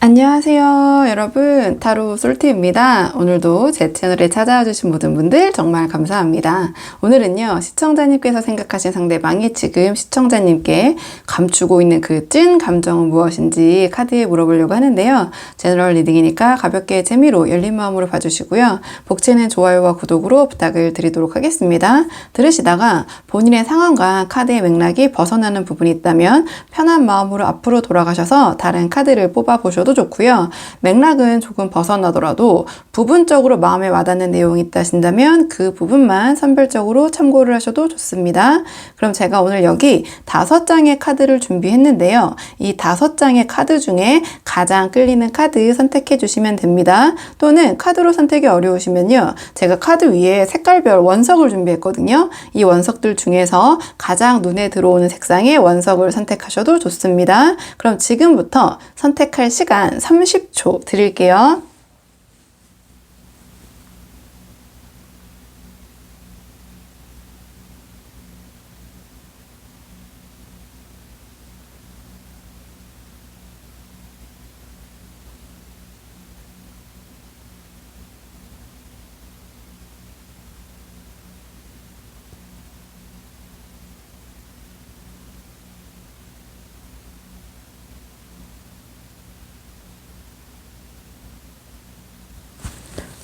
안녕하세요 여러분, 타로 솔티입니다. 오늘도 제 채널에 찾아와 주신 모든 분들 정말 감사합니다. 오늘은요, 시청자님께서 생각하신 상대방이 지금 시청자님께 감추고 있는 그 찐 감정은 무엇인지 카드에 물어보려고 하는데요. 제너럴 리딩이니까 가볍게 재미로 열린 마음으로 봐주시고요. 복채는 좋아요와 구독으로 부탁을 드리도록 하겠습니다. 들으시다가 본인의 상황과 카드의 맥락이 벗어나는 부분이 있다면 편한 마음으로 앞으로 돌아가셔서 다른 카드를 뽑아보셔도 좋고요. 맥락은 조금 벗어나더라도 부분적으로 마음에 와닿는 내용이 있다 하신다면 그 부분만 선별적으로 참고를 하셔도 좋습니다. 그럼 제가 오늘 여기 5장의 카드를 준비했는데요. 이 5장의 카드 중에 가장 끌리는 카드 선택해 주시면 됩니다. 또는 카드로 선택이 어려우시면요, 제가 카드 위에 색깔별 원석을 준비했거든요. 이 원석들 중에서 가장 눈에 들어오는 색상의 원석을 선택하셔도 좋습니다. 그럼 지금부터 선택할 시간 30초 드릴게요.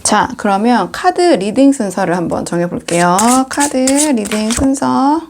자, 그러면 카드 리딩 순서를 한번 정해볼게요. 카드 리딩 순서.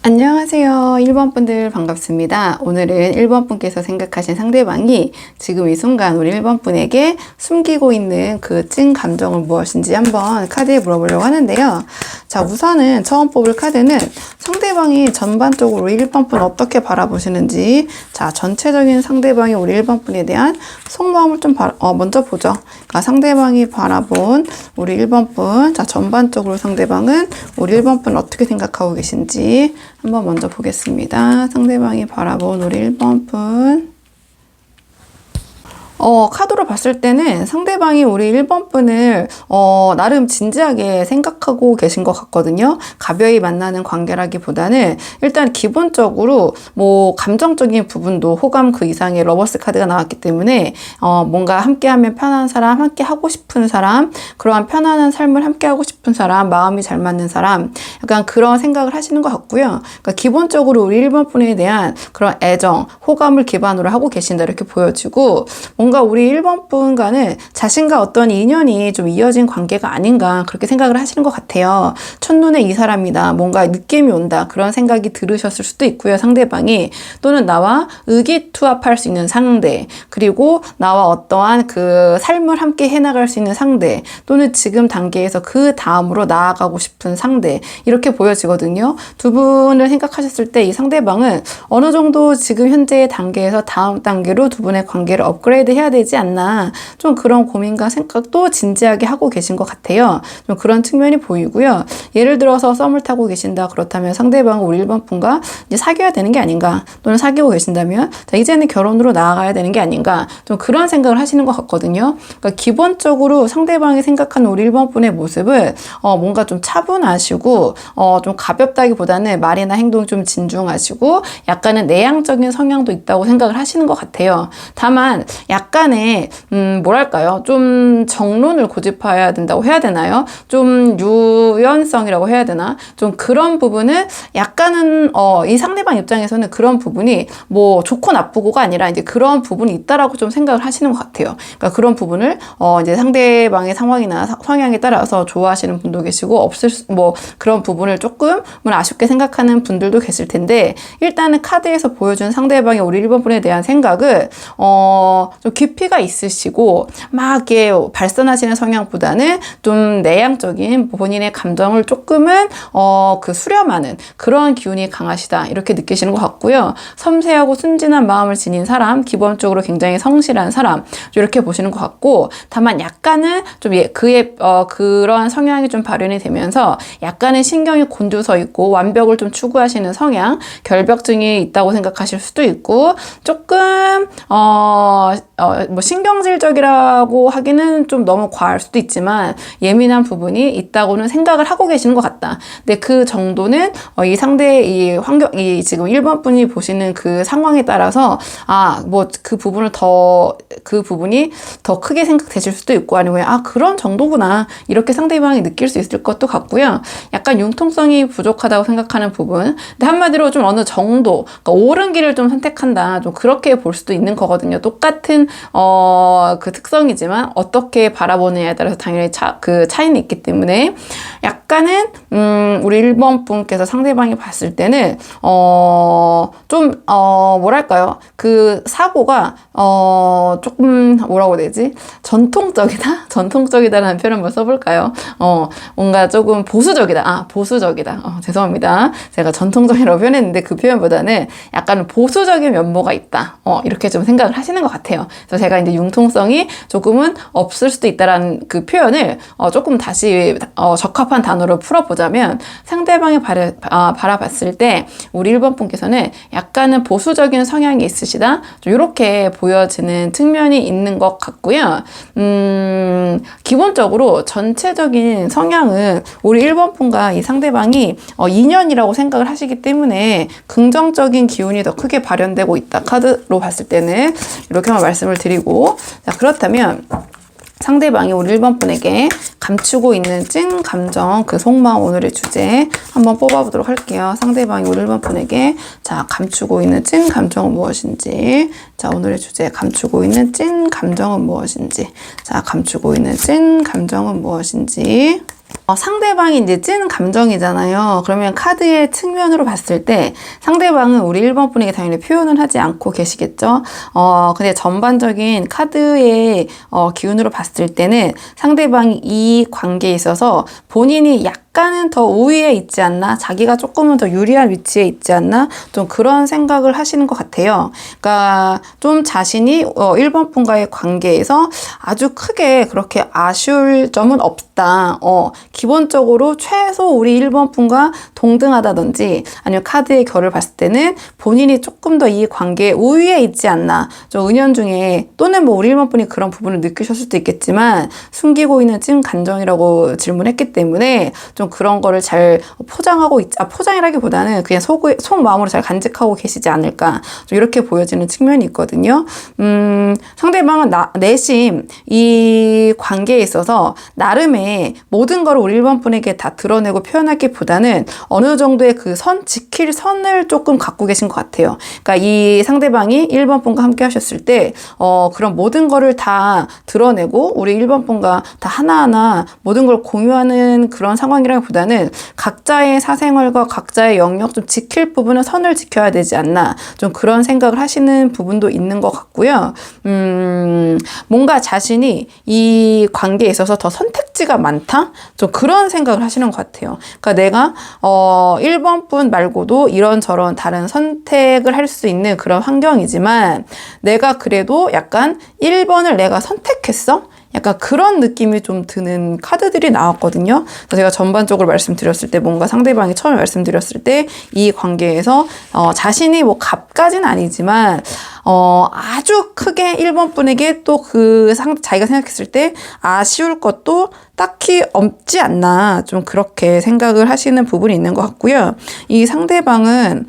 안녕하세요. 1번 분들 반갑습니다. 오늘은 1번 분께서 생각하신 상대방이 지금 이 순간 우리 1번 분에게 숨기고 있는 그 찐 감정은 무엇인지 한번 카드에 물어보려고 하는데요. 자, 우선은 처음 뽑을 카드는 상대방이 전반적으로 우리 1번 분 어떻게 바라보시는지, 자, 전체적인 상대방이 우리 1번 분에 대한 속마음을 좀 먼저 보죠. 그러니까 상대방이 바라본 우리 1번 분, 자, 전반적으로 상대방은 우리 1번 분 어떻게 생각하고 계신지 한번 먼저 보겠습니다. 상대방이 바라본 우리 1번 분. 카드로 봤을 때는 상대방이 우리 1번 분을 나름 진지하게 생각하고 계신 것 같거든요. 가벼이 만나는 관계라기보다는 일단 기본적으로 뭐 감정적인 부분도 호감 그 이상의 러버스 카드가 나왔기 때문에 뭔가 함께하면 편한 사람, 함께 하고 싶은 사람, 그러한 편안한 삶을 함께 하고 싶은 사람, 마음이 잘 맞는 사람, 약간 그런 생각을 하시는 것 같고요. 그러니까 기본적으로 우리 1번 분에 대한 그런 애정, 호감을 기반으로 하고 계신다 이렇게 보여지고, 뭔가 우리 1번 분과는 자신과 어떤 인연이 좀 이어진 관계가 아닌가 그렇게 생각을 하시는 것 같아요. 첫눈에 이 사람이다, 뭔가 느낌이 온다, 그런 생각이 들으셨을 수도 있고요. 상대방이, 또는 나와 의기투합할 수 있는 상대, 그리고 나와 어떠한 그 삶을 함께 해나갈 수 있는 상대, 또는 지금 단계에서 그 다음으로 나아가고 싶은 상대, 이렇게 보여지거든요. 두 분을 생각하셨을 때 이 상대방은 어느 정도 지금 현재의 단계에서 다음 단계로 두 분의 관계를 업그레이드 해야 되지 않나, 좀 그런 고민과 생각도 진지하게 하고 계신 것 같아요. 좀 그런 측면이 보이고요. 예를 들어서 썸을 타고 계신다 그렇다면 상대방은 우리 1번 분과 이제 사귀어야 되는 게 아닌가, 또는 사귀고 계신다면 자, 이제는 결혼으로 나아가야 되는 게 아닌가, 좀 그런 생각을 하시는 것 같거든요. 그러니까 기본적으로 상대방이 생각하는 우리 1번 분의 모습은 뭔가 좀 차분하시고 좀 가볍다기보다는 말이나 행동 좀 진중하시고 약간은 내향적인 성향도 있다고 생각을 하시는 것 같아요. 다만 약간의 뭐랄까요, 좀 정론을 고집해야 된다고 해야 되나요? 좀 유연성이라고 해야 되나? 좀 그런 부분은 약간은 이 상대방 입장에서는 그런 부분이 뭐 좋고 나쁘고가 아니라 이제 그런 부분이 있다라고 좀 생각을 하시는 것 같아요. 그러니까 그런 부분을 이제 상대방의 상황이나 성향에 따라서 좋아하시는 분도 계시고, 뭐 그런 부분을 조금은 아쉽게 생각하는 분들도 계실 텐데, 일단은 카드에서 보여준 상대방의 우리 1번 분에 대한 생각은 좀 좀 깊이가 있으시고 막 이렇게 발산하시는 성향보다는 좀 내향적인 본인의 감정을 조금은 그 수렴하는 그런 기운이 강하시다 이렇게 느끼시는 것 같고요. 섬세하고 순진한 마음을 지닌 사람, 기본적으로 굉장히 성실한 사람 이렇게 보시는 것 같고, 다만 약간은 좀 그의 그런 성향이 좀 발현이 되면서 약간의 신경이 곤두서 있고 완벽을 좀 추구하시는 성향, 결벽증이 있다고 생각하실 수도 있고, 조금 뭐 신경질적이라고 하기는 좀 너무 과할 수도 있지만 예민한 부분이 있다고는 생각을 하고 계시는 것 같다. 근데 그 정도는 이 상대의 이 지금 1번 분이 보시는 그 상황에 따라서 뭐 그 부분이 더 크게 생각되실 수도 있고, 아니면 그런 정도구나 이렇게 상대방이 느낄 수 있을 것도 같고요. 약간 융통성이 부족하다고 생각하는 부분, 근데 한마디로 좀 어느 정도, 그러니까 옳은 길을 좀 선택한다, 좀 그렇게 볼 수도 있는 거거든요. 똑같은 그 특성이지만 어떻게 바라보느냐에 따라서 당연히 그 차이는 있기 때문에, 약간은 우리 1번 분께서 상대방이 봤을 때는 좀 뭐랄까요, 그 사고가 조금 뭐라고 해야 되지? 전통적이다라는 표현 한번 써볼까요? 뭔가 조금 보수적이다. 보수적이다. 죄송합니다. 제가 전통적이라고 표현했는데 그 표현보다는 약간 보수적인 면모가 있다. 이렇게 좀 생각을 하시는 것 같아요. 그래서 제가 이제 융통성이 조금은 없을 수도 있다라는 그 표현을 조금 다시 적합한 단어로 풀어보자면, 상대방이 바라봤을 때 우리 1번 분께서는 약간은 보수적인 성향이 있으시다, 이렇게 보여지는 측면이 있는 것 같고요. 기본적으로 전체적인 성향은 우리 1번 분과 이 상대방이 인연이라고 생각을 하시기 때문에 긍정적인 기운이 더 크게 발현되고 있다, 카드로 봤을 때는 이렇게만 말씀을 드리고, 자, 그렇다면 상대방이 우리 1번 분에게 감추고 있는 찐 감정, 그 속마음, 오늘의 주제 한번 뽑아보도록 할게요. 상대방이 우리 1번 분에게 감추고 있는 찐 감정은 무엇인지, 오늘의 주제 감추고 있는 찐 감정은 무엇인지, 감추고 있는 찐 감정은 무엇인지. 상대방이 이제 찐 감정이잖아요. 그러면 카드의 측면으로 봤을 때 상대방은 우리 1번 분에게 당연히 표현을 하지 않고 계시겠죠. 근데 전반적인 카드의 기운으로 봤을 때는 상대방이 이 관계에 있어서 본인이 약간은 더 우위에 있지 않나, 자기가 조금은 더 유리한 위치에 있지 않나, 좀 그런 생각을 하시는 것 같아요. 그러니까 좀 자신이 1번 분과의 관계에서 아주 크게 그렇게 아쉬울 점은 없다. 기본적으로 최소 우리 1번 분과 동등하다든지, 아니면 카드의 결을 봤을 때는 본인이 조금 더 이 관계에 우위에 있지 않나, 좀 은연중에, 또는 뭐 우리 1번 분이 그런 부분을 느끼셨을 수도 있겠지만 숨기고 있는 찐 감정이라고 질문했기 때문에 좀 그런 거를 잘 포장하고 포장이라기보다는 그냥 속마음으로 잘 간직하고 계시지 않을까, 좀 이렇게 보여지는 측면이 있거든요. 상대방은 내심 이 관계에 있어서 나름의 모든 걸 우리 1번 분에게 다 드러내고 표현하기보다는 어느 정도의 그 지킬 선을 조금 갖고 계신 것 같아요. 그러니까 이 상대방이 1번 분과 함께 하셨을 때 그런 모든 거를 다 드러내고 우리 1번 분과 다 하나하나 모든 걸 공유하는 그런 상황이라기보다는 각자의 사생활과 각자의 영역 좀 지킬 부분은 선을 지켜야 되지 않나, 좀 그런 생각을 하시는 부분도 있는 것 같고요. 뭔가 자신이 이 관계에 있어서 더 선택지가 많다? 좀 그런 생각을 하시는 것 같아요. 그러니까 내가 1번 분 말고도 이런저런 다른 선택을 할 수 있는 그런 환경이지만, 내가 그래도 약간 1번을 내가 선택했어? 약간 그런 느낌이 좀 드는 카드들이 나왔거든요. 그래서 제가 전반적으로 말씀드렸을 때, 뭔가 상대방이 처음에 말씀드렸을 때 이 관계에서 자신이 뭐 갑까지는 아니지만 아주 크게 1번 분에게 또 자기가 생각했을 때 아쉬울 것도 딱히 없지 않나, 좀 그렇게 생각을 하시는 부분이 있는 것 같고요. 이 상대방은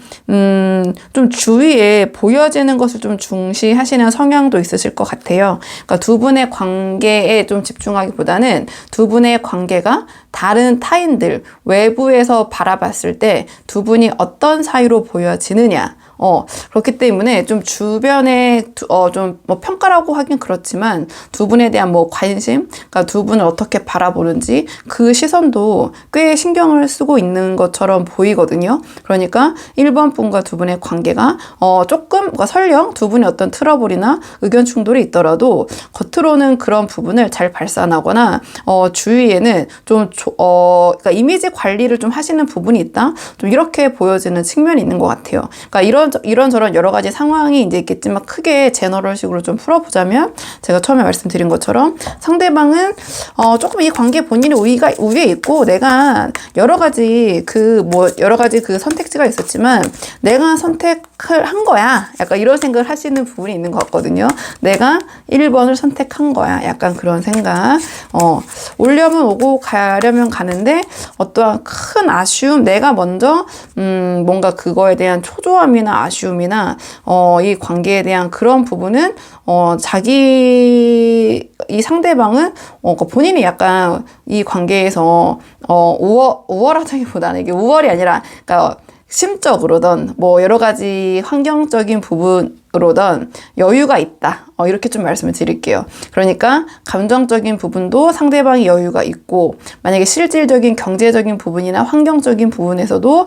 좀 주위에 보여지는 것을 좀 중시하시는 성향도 있으실 것 같아요. 그러니까 두 분의 관계에 좀 집중하기보다는 두 분의 관계가 다른 타인들, 외부에서 바라봤을 때 두 분이 어떤 사이로 보여지느냐. 그렇기 때문에 좀 주변에 좀 뭐 평가라고 하긴 그렇지만 두 분에 대한 뭐 관심, 그러니까 두 분을 어떻게 바라보는지 그 시선도 꽤 신경을 쓰고 있는 것처럼 보이거든요. 그러니까 1번 분과 두 분의 관계가 조금 그러니까 설령 두 분이 어떤 트러블이나 의견 충돌이 있더라도 겉으로는 그런 부분을 잘 발산하거나 주위에는 좀 그러니까 이미지 관리를 좀 하시는 부분이 있다. 좀 이렇게 보여지는 측면이 있는 것 같아요. 그러니까 이런저런 여러 가지 상황이 이제 있겠지만 크게 제너럴식으로 좀 풀어보자면 제가 처음에 말씀드린 것처럼 상대방은 조금 이 관계에 본인이 우위에 있고 내가 여러 가지 그 선택지가 있었지만 내가 선택을 한 거야. 약간 이런 생각을 하시는 부분이 있는 것 같거든요. 내가 1번을 선택한 거야. 약간 그런 생각. 오려면 오고 가려면 가는데 어떠한 큰 아쉬움, 내가 먼저 뭔가 그거에 대한 초조함이나 아쉬움이나 이 관계에 대한 그런 부분은 이 상대방은 본인이 약간 이 관계에서 우월하다기보다는 이게 우월이 아니라 그러니까 심적으로든 뭐 여러 가지 환경적인 부분으로든 여유가 있다. 이렇게 좀 말씀을 드릴게요. 그러니까 감정적인 부분도 상대방이 여유가 있고 만약에 실질적인 경제적인 부분이나 환경적인 부분에서도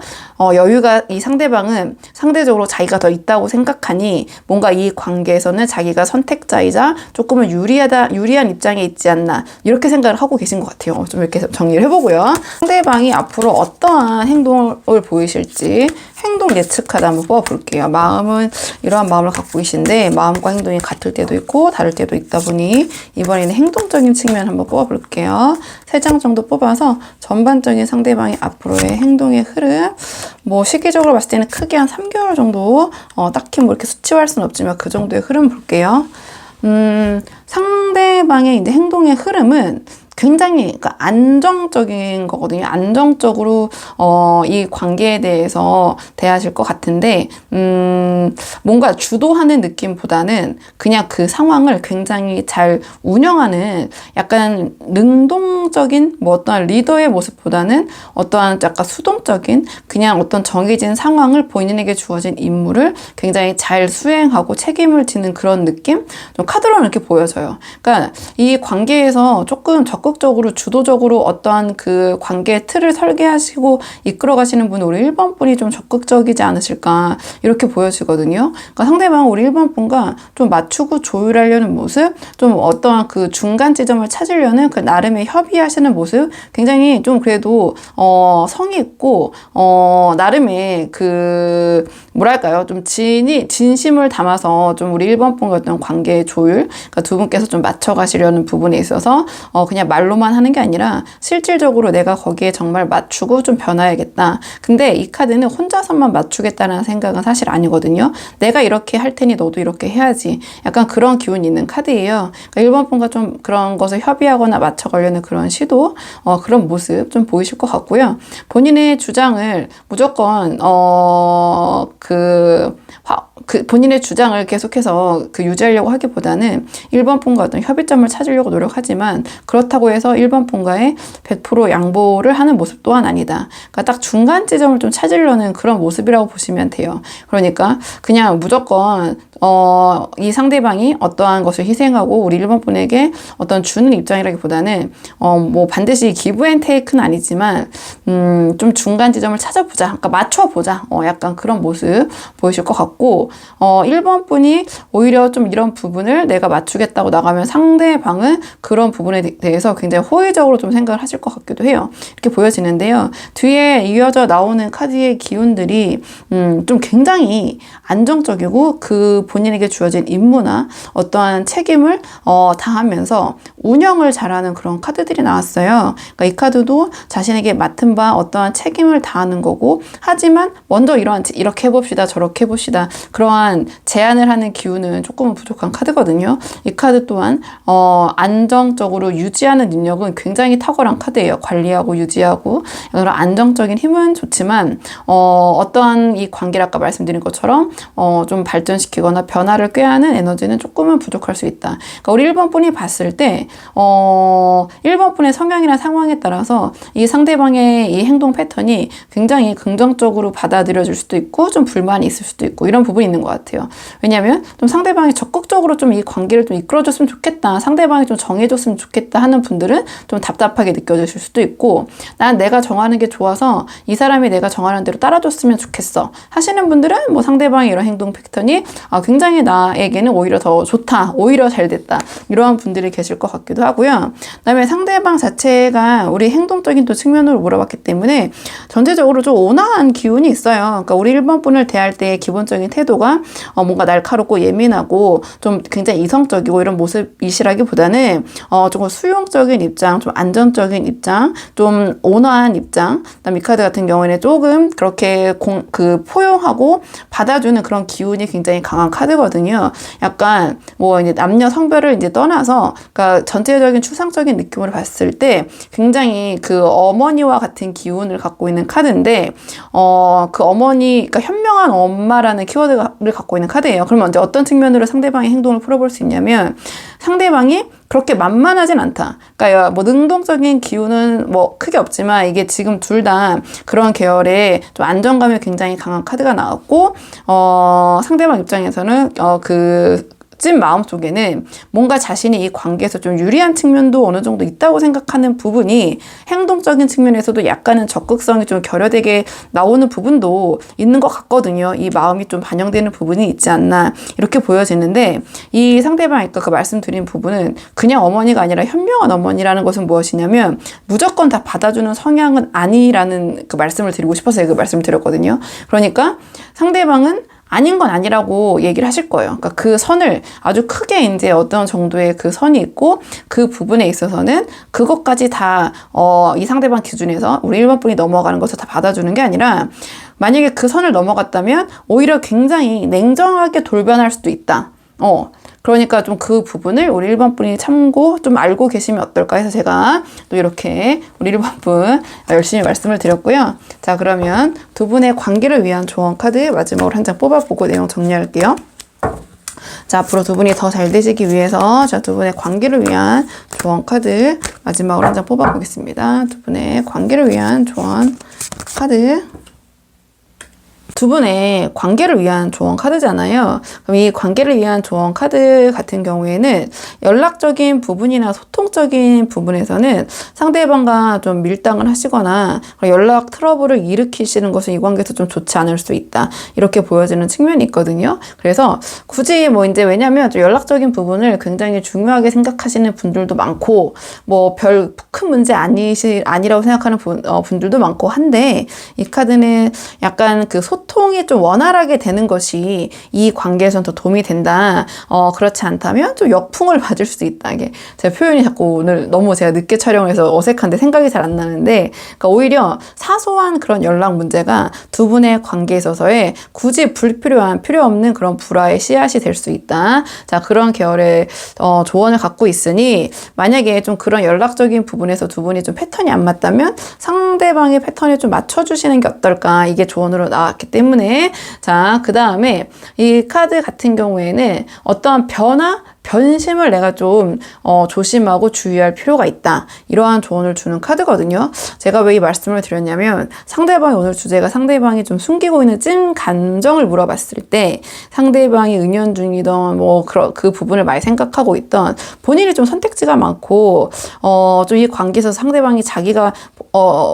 여유가 이 상대방은 상대적으로 자기가 더 있다고 생각하니 뭔가 이 관계에서는 자기가 선택자이자 조금은 유리한 입장에 있지 않나 이렇게 생각을 하고 계신 것 같아요. 좀 이렇게 정리를 해보고요. 상대방이 앞으로 어떠한 행동을 보이실지 행동 예측하다 한번 뽑아볼게요. 마음은 이러한 마음을 갖고 계신데 마음과 행동이 같을 때도 있고 다를 때도 있다 보니 이번에는 행동적인 측면 한번 뽑아볼게요. 3장 정도 뽑아서 전반적인 상대방의 앞으로의 행동의 흐름, 뭐 시기적으로 봤을 때는 크게 한 3개월 정도 딱히 뭐 이렇게 수치화할 수는 없지만 그 정도의 흐름 볼게요. 상대방의 이제 행동의 흐름은 굉장히 그러니까 안정적인 거거든요. 안정적으로 이 관계에 대해서 대하실 것 같은데 뭔가 주도하는 느낌보다는 그냥 그 상황을 굉장히 잘 운영하는 약간 능동적인 뭐 어떠한 리더의 모습보다는 어떠한 약간 수동적인 그냥 어떤 정해진 상황을 본인에게 주어진 임무를 굉장히 잘 수행하고 책임을 지는 그런 느낌? 좀 카드로는 이렇게 보여져요. 그러니까 이 관계에서 조금 적극적으로 주도적으로 어떠한 그 관계의 틀을 설계하시고 이끌어 가시는 분은 우리 1번 분이 좀 적극적이지 않으실까 이렇게 보여지거든요. 그러니까 상대방은 우리 1번 분과 좀 맞추고 조율하려는 모습, 좀 어떠한 그 중간 지점을 찾으려는 그 나름의 협의하시는 모습 굉장히 좀 그래도 성의 있고 나름의 그 뭐랄까요? 좀 진심을 담아서 좀 우리 1번 분과 어떤 관계의 조율, 그러니까 두 분께서 좀 맞춰가시려는 부분에 있어서 그냥 말로만 하는 게 아니라 실질적으로 내가 거기에 정말 맞추고 좀 변화해야겠다. 근데 이 카드는 혼자서만 맞추겠다는 생각은 사실 아니거든요. 내가 이렇게 할 테니 너도 이렇게 해야지. 약간 그런 기운이 있는 카드예요. 그러니까 1번 분과 좀 그런 것을 협의하거나 맞춰가려는 그런 시도, 그런 모습 좀 보이실 것 같고요. 본인의 주장을 무조건 본인의 주장을 계속해서 유지하려고 하기보다는 1번 분과 어떤 협의점을 찾으려고 노력하지만 그렇다고 해서 1번 분과의 100% 양보를 하는 모습 또한 아니다. 그러니까 딱 중간 지점을 좀 찾으려는 그런 모습이라고 보시면 돼요. 그러니까 그냥 무조건 이 상대방이 어떠한 것을 희생하고 우리 1번 분에게 어떤 주는 입장이라기보다는 뭐 반드시 기브 앤 테이크는 아니지만 좀 중간 지점을 찾아보자. 그러니까 맞춰보자. 약간 그런 모습 보이실 것 같고 1번 분이 오히려 좀 이런 부분을 내가 맞추겠다고 나가면 상대방은 그런 부분에 대해서 굉장히 호의적으로 좀 생각을 하실 것 같기도 해요. 이렇게 보여지는데요. 뒤에 이어져 나오는 카드의 기운들이 좀 굉장히 안정적이고 그 본인에게 주어진 임무나 어떠한 책임을 다하면서 운영을 잘하는 그런 카드들이 나왔어요. 그러니까 이 카드도 자신에게 맡은 바 어떠한 책임을 다하는 거고 하지만 먼저 이렇게 해봅시다 저렇게 해봅시다 그러한 제안을 하는 기운은 조금은 부족한 카드거든요. 이 카드 또한 안정적으로 유지하는 능력은 굉장히 탁월한 카드예요. 관리하고 유지하고 그런 안정적인 힘은 좋지만 어떠한 이 관계를 아까 말씀드린 것처럼 좀 발전시키거나 변화를 꾀하는 에너지는 조금은 부족할 수 있다. 그러니까 우리 1번 분이 봤을 때 때문에 1번 분의 성향이나 상황에 따라서 이 상대방의 이 행동 패턴이 굉장히 긍정적으로 받아들여질 수도 있고 좀 불만이 있을 수도 있고 이런 부분이 있는 것 같아요. 왜냐하면 좀 상대방이 적극적으로 좀 이 관계를 좀 이끌어줬으면 좋겠다, 상대방이 좀 정해줬으면 좋겠다 하는 분들은 좀 답답하게 느껴지실 수도 있고, 난 내가 정하는 게 좋아서 이 사람이 내가 정하는 대로 따라줬으면 좋겠어 하시는 분들은 뭐 상대방의 이런 행동 패턴이 굉장히 나에게는 오히려 더 좋다, 오히려 잘 됐다, 이러한 분들이 계실 것 같기도 하고요. 그다음에 상대방 자체가 우리 행동적인 또 측면으로 물어봤기 때문에 전체적으로 좀 온화한 기운이 있어요. 그러니까 우리 1번 분을 대할 때의 기본적인 태도가 뭔가 날카롭고 예민하고 좀 굉장히 이성적이고 이런 모습이시라기보다는 조금 수용적인 입장, 좀 안전적인 입장, 좀 온화한 입장. 그다음 이 카드 같은 경우에는 조금 그렇게 포용하고 받아주는 그런 기운이 굉장히 강한 카드거든요. 약간 뭐 이제 남녀 성별을 이제 떠나서 그러니까 전체적인 추상적인 느낌으로 봤을 때 굉장히 그 어머니와 같은 기운을 갖고 있는 카드인데 그 어머니, 그러니까 현명한 엄마라는 키워드를 갖고 있는 카드예요. 그러면 이제 어떤 측면으로 상대방의 행동을 풀어볼 수 있냐면, 상대방이 그렇게 만만하진 않다. 그러니까 뭐 능동적인 기운은 뭐 크게 없지만 이게 지금 둘 다 그런 계열의 좀 안정감이 굉장히 강한 카드가 나왔고, 상대방 입장에서는 찐 마음속에는 뭔가 자신이 이 관계에서 좀 유리한 측면도 어느 정도 있다고 생각하는 부분이 행동적인 측면에서도 약간은 적극성이 좀 결여되게 나오는 부분도 있는 것 같거든요. 이 마음이 좀 반영되는 부분이 있지 않나 이렇게 보여지는데, 이 상대방 아까 그 말씀드린 부분은 그냥 어머니가 아니라 현명한 어머니라는 것은 무엇이냐면 무조건 다 받아주는 성향은 아니라는 그 말씀을 드리고 싶어서 그 말씀을 드렸거든요. 그러니까 상대방은 아닌 건 아니라고 얘기를 하실 거예요. 그러니까 그 선을 아주 크게 이제 어떤 정도의 그 선이 있고, 그 부분에 있어서는 그것까지 다 이 상대방 기준에서 우리 1번 분이 넘어가는 것을 다 받아주는 게 아니라, 만약에 그 선을 넘어갔다면 오히려 굉장히 냉정하게 돌변할 수도 있다. 그러니까 좀 그 부분을 우리 1번 분이 참고 좀 알고 계시면 어떨까 해서 제가 또 이렇게 우리 1번 분 열심히 말씀을 드렸고요. 자, 그러면 두 분의 관계를 위한 조언 카드 마지막으로 한 장 뽑아보고 내용 정리할게요. 자, 앞으로 두 분이 더 잘 되시기 위해서 자, 두 분의 관계를 위한 조언 카드 마지막으로 한 장 뽑아보겠습니다. 두 분의 관계를 위한 조언 카드. 두 분의 관계를 위한 조언 카드잖아요. 그럼 이 관계를 위한 조언 카드 같은 경우에는 연락적인 부분이나 소통적인 부분에서는 상대방과 좀 밀당을 하시거나 연락 트러블을 일으키시는 것은 이 관계에서 좀 좋지 않을 수 있다, 이렇게 보여지는 측면이 있거든요. 그래서 굳이 뭐 이제 왜냐면 좀 연락적인 부분을 굉장히 중요하게 생각하시는 분들도 많고, 뭐 별 큰 문제 아니라고 생각하는 분들도 많고 한데, 이 카드는 약간 그 소통이 좀 원활하게 되는 것이 이 관계에선 더 도움이 된다. 그렇지 않다면 좀 역풍을 맞을 수도 있다. 이게 제 표현이 자꾸 오늘 너무 제가 늦게 촬영해서 어색한데 생각이 잘 안 나는데, 그러니까 오히려 사소한 그런 연락 문제가 두 분의 관계에 있어서의 굳이 필요 없는 그런 불화의 씨앗이 될 수 있다. 자, 그런 계열의 조언을 갖고 있으니, 만약에 좀 그런 연락적인 부분에서 두 분이 좀 패턴이 안 맞다면 상대방의 패턴에 좀 맞춰주시는 게 어떨까, 이게 조언으로 나왔기 때문에, 자, 그 다음에 이 카드 같은 경우에는 어떠한 변심을 내가 좀 조심하고 주의할 필요가 있다, 이러한 조언을 주는 카드거든요. 제가 왜 이 말씀을 드렸냐면, 상대방이 오늘 주제가 상대방이 좀 숨기고 있는 찐 감정을 물어봤을 때 상대방이 은연중이던 뭐 그 부분을 많이 생각하고 있던, 본인이 좀 선택지가 많고 좀 이 관계에서 상대방이 자기가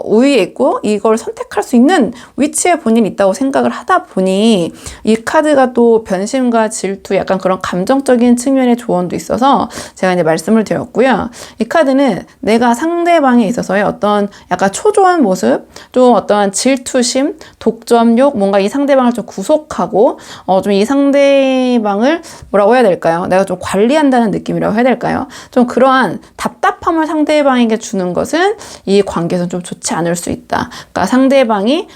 우위에 있고 이걸 선택할 수 있는 위치에 본인이 있다고 생각을 하다 보니, 이 카드가 또 변심과 질투, 약간 그런 감정적인 측면의 조언도 있어서 제가 이제 말씀을 드렸고요. 이 카드는 내가 상대방에 있어서의 어떤 약간 초조한 모습, 좀 어떠한 질투심, 독점욕, 뭔가 이 상대방을 좀 구속하고 좀 이 상대방을 뭐라고 해야 될까요? 내가 좀 관리한다는 느낌이라고 해야 될까요? 좀 그러한 답답함을 상대방에게 주는 것은 이 관계에서 좀 좋지 않을 수 있다. 그러니까 상대방이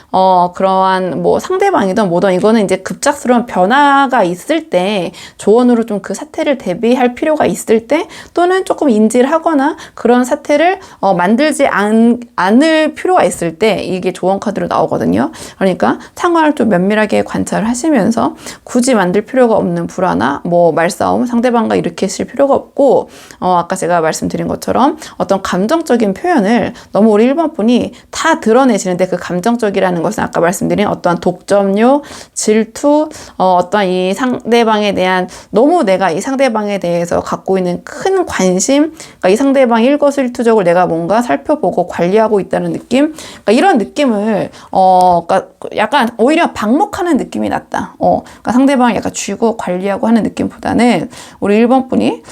그러한 뭐 상대방이든 뭐든 이거는 이제 급작스러운 변화가 있을 때 조언으로 좀 그 사태를 대비할 필요가 있을 때, 또는 조금 인지를 하거나 그런 사태를 만들지 않을 필요가 있을 때 이게 조언 카드로 나오거든요. 그러니까 상황을 좀 면밀하게 관찰을 하시면서 굳이 만들 필요가 없는 불화나 뭐 말싸움 상대방과 일으키실 필요가 없고 아까 제가 말씀드린 것처럼 어떤 감정적인 표현을 너무 우리 1번 분이 다 드러내시는데 그 감정적이라는 것은 아까 말씀드린 어떠한 독점욕, 질투, 어떤 이 상대방에 대한 너무 내가 이 상대방에 대해서 갖고 있는 큰 관심, 그러니까 이 상대방이 일거수일투족을 내가 뭔가 살펴보고 관리하고 있다는 느낌, 그러니까 이런 느낌을 그러니까 약간 오히려 방목하는 느낌이 났다. 그러니까 상대방을 약간 쥐고 관리하고 하는 느낌보다는 우리 1번 분이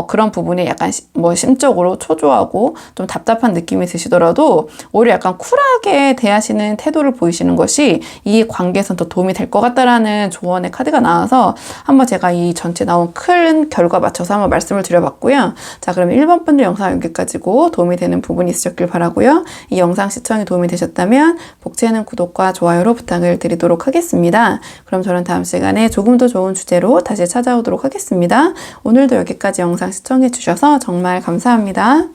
그런 부분에 약간 뭐 심적으로 초조하고 좀 답답한 느낌이 드시더라도 오히려 약간 쿨하게 대하시는 태도를 보이시는 것이 이 관계에선 더 도움이 될 것 같다라는 조언의 카드가 나와서 한번 제가 이 전체 나온 큰 결과 맞춰서 한번 말씀을 드려봤고요. 자, 그럼 1번 분들 영상 여기까지고 도움이 되는 부분이 있으셨길 바라고요. 이 영상 시청이 도움이 되셨다면 복채는 구독과 좋아요로 부탁을 드리도록 하겠습니다. 그럼 저는 다음 시간에 조금 더 좋은 주제로 다시 찾아오도록 하겠습니다. 오늘도 여기까지 영상 시청해 주셔서 정말 감사합니다.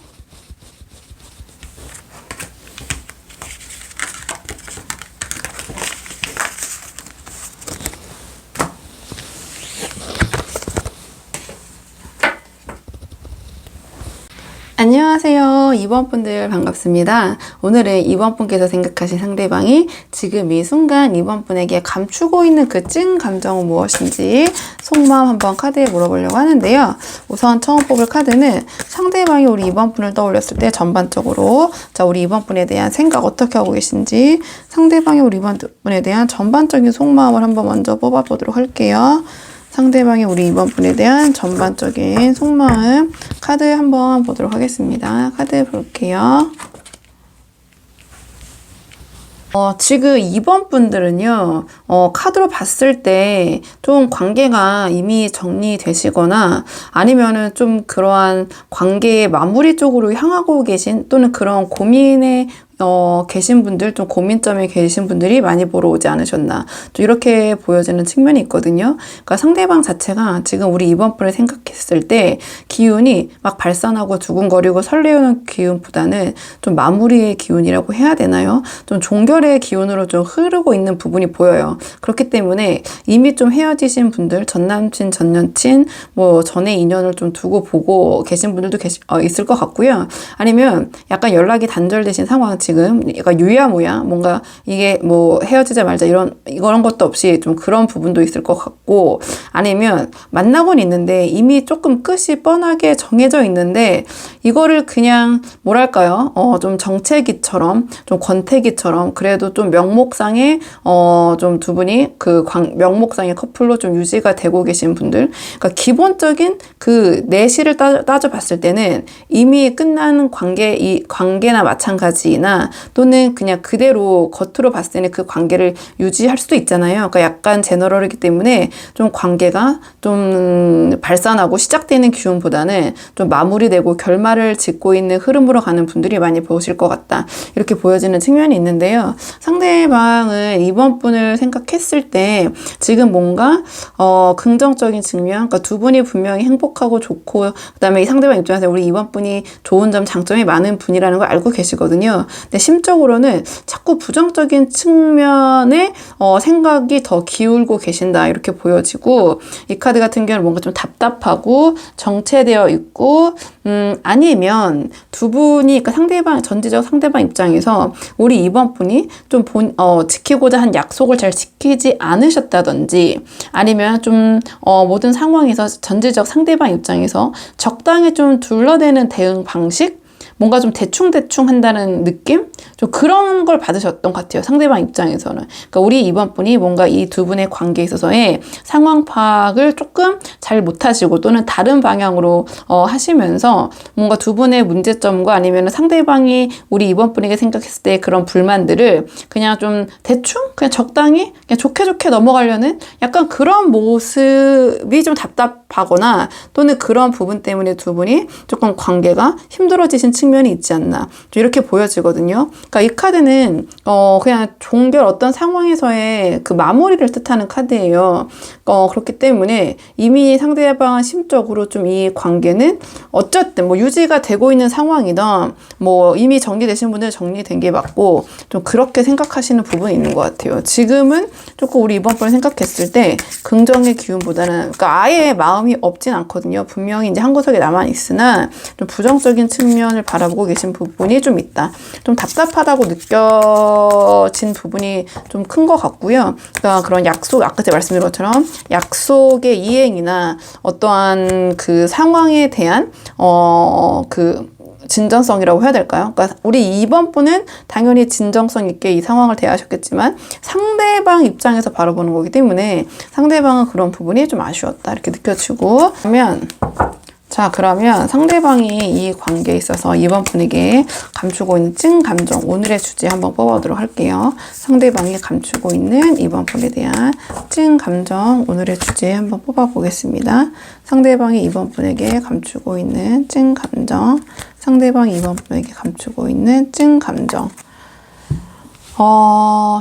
안녕하세요. 2번 분들 반갑습니다. 오늘은 2번 분께서 생각하신 상대방이 지금 이 순간 2번 분에게 감추고 있는 그 찐 감정은 무엇인지 속마음 한번 카드에 물어보려고 하는데요. 우선 처음 뽑을 카드는 상대방이 우리 2번 분을 떠올렸을 때 전반적으로 자, 우리 2번 분에 대한 생각 어떻게 하고 계신지 상대방이 우리 2번 분에 대한 전반적인 속마음을 한번 먼저 뽑아보도록 할게요. 상대방이 우리 2번 분에 대한 전반적인 속마음 카드 한번 보도록 하겠습니다. 카드 볼게요. 지금 2번 분들은요, 카드로 봤을 때 좀 관계가 이미 정리되시거나 아니면은 좀 그러한 관계의 마무리 쪽으로 향하고 계신 또는 그런 고민에 계신 분들, 좀 고민점에 계신 분들이 많이 보러 오지 않으셨나. 좀 이렇게 보여지는 측면이 있거든요. 그러니까 상대방 자체가 지금 우리 2번 분을 생각했을 때 기운이 막 발산하고 두근거리고 설레는 기운보다는 좀 마무리의 기운이라고 해야 되나요? 좀 종결의 기운으로 좀 흐르고 있는 부분이 보여요. 그렇기 때문에 이미 좀 헤어지신 분들, 전남친, 전여친, 뭐 전의 인연을 좀 두고 보고 계신 분들도 있을 것 같고요. 아니면 약간 연락이 단절되신 상황, 지금 약간 유야무야 뭔가 이게 뭐 헤어지자 말자 이런 것도 없이 좀 그런 부분도 있을 것 같고 아니면 만나곤 있는데 이미 조금 끝이 뻔하게 정해져 있는데 이거를 그냥 뭐랄까요 좀 정체기처럼 좀 권태기처럼 그래도 좀 명목상의 좀 두 분이 그 명목상의 커플로 좀 유지가 되고 계신 분들 그러니까 기본적인 그 내실을 따져봤을 때는 이미 끝난 관계나 마찬가지나 또는 그냥 그대로 겉으로 봤을 때는 그 관계를 유지할 수도 있잖아요. 그러니까 약간 제너럴이기 때문에 좀 관계가 좀 발산하고 시작되는 기운보다는 좀 마무리되고 결말을 짓고 있는 흐름으로 가는 분들이 많이 보실 것 같다. 이렇게 보여지는 측면이 있는데요. 상대방은 이번 분을 생각했을 때 지금 뭔가 긍정적인 측면, 그러니까 두 분이 분명히 행복하고 좋고 그다음에 이 상대방 입장에서 우리 이번 분이 좋은 점, 장점이 많은 분이라는 걸 알고 계시거든요. 근데 심적으로는 자꾸 부정적인 측면에 생각이 더 기울고 계신다 이렇게 보여지고 이 카드 같은 경우는 뭔가 좀 답답하고 정체되어 있고 아니면 두 분이 그러니까 전지적 상대방 입장에서 우리 이번 분이 좀 지키고자 한 약속을 잘 지키지 않으셨다든지 아니면 좀 모든 상황에서 전지적 상대방 입장에서 적당히 좀 둘러대는 대응 방식 뭔가 좀 대충대충 한다는 느낌? 좀 그런 걸 받으셨던 것 같아요. 상대방 입장에서는. 그러니까 우리 이번 분이 뭔가 이 두 분의 관계에 있어서의 상황 파악을 조금 잘 못하시고 또는 다른 방향으로 하시면서 뭔가 두 분의 문제점과 아니면 상대방이 우리 이번 분에게 생각했을 때 그런 불만들을 그냥 좀 대충 그냥 적당히 그냥 좋게 넘어가려는 약간 그런 모습이 좀 답답하거나 또는 그런 부분 때문에 두 분이 조금 관계가 힘들어지신 측면이 측면이 있지 않나 좀 이렇게 보여지거든요. 그러니까 이 카드는 그냥 종결 어떤 상황에서의 그 마무리를 뜻하는 카드예요. 그렇기 때문에 이미 상대방은 심적으로 좀 이 관계는 어쨌든 뭐 유지가 되고 있는 상황이든 뭐 이미 정리되신 분들은 정리된 게 맞고 좀 그렇게 생각하시는 부분이 있는 것 같아요. 지금은 조금 우리 이번 번을 생각했을 때 긍정의 기운보다는 그러니까 아예 마음이 없진 않거든요. 분명히 이제 한 구석에 남아 있으나 좀 부정적인 측면을 바라보고 계신 부분이 좀 있다. 좀 답답하다고 느껴진 부분이 좀 큰 것 같고요. 그러니까 그런 약속, 아까 제가 말씀드린 것처럼 약속의 이행이나 어떠한 그 상황에 대한 그 진정성이라고 해야 될까요? 그러니까 우리 이번 분은 당연히 진정성 있게 이 상황을 대하셨겠지만 상대방 입장에서 바라보는 거기 때문에 상대방은 그런 부분이 좀 아쉬웠다 이렇게 느껴지고 그러면 상대방이 이 관계에 있어서 이번 분에게 감추고 있는 찐 감정 오늘의 주제 한번 뽑아보도록 할게요. 상대방이 감추고 있는 이번 분에 대한 찐 감정 오늘의 주제 한번 뽑아보겠습니다. 상대방이 이번 분에게 감추고 있는 찐 감정 상대방이 이번 분에게 감추고 있는 찐 감정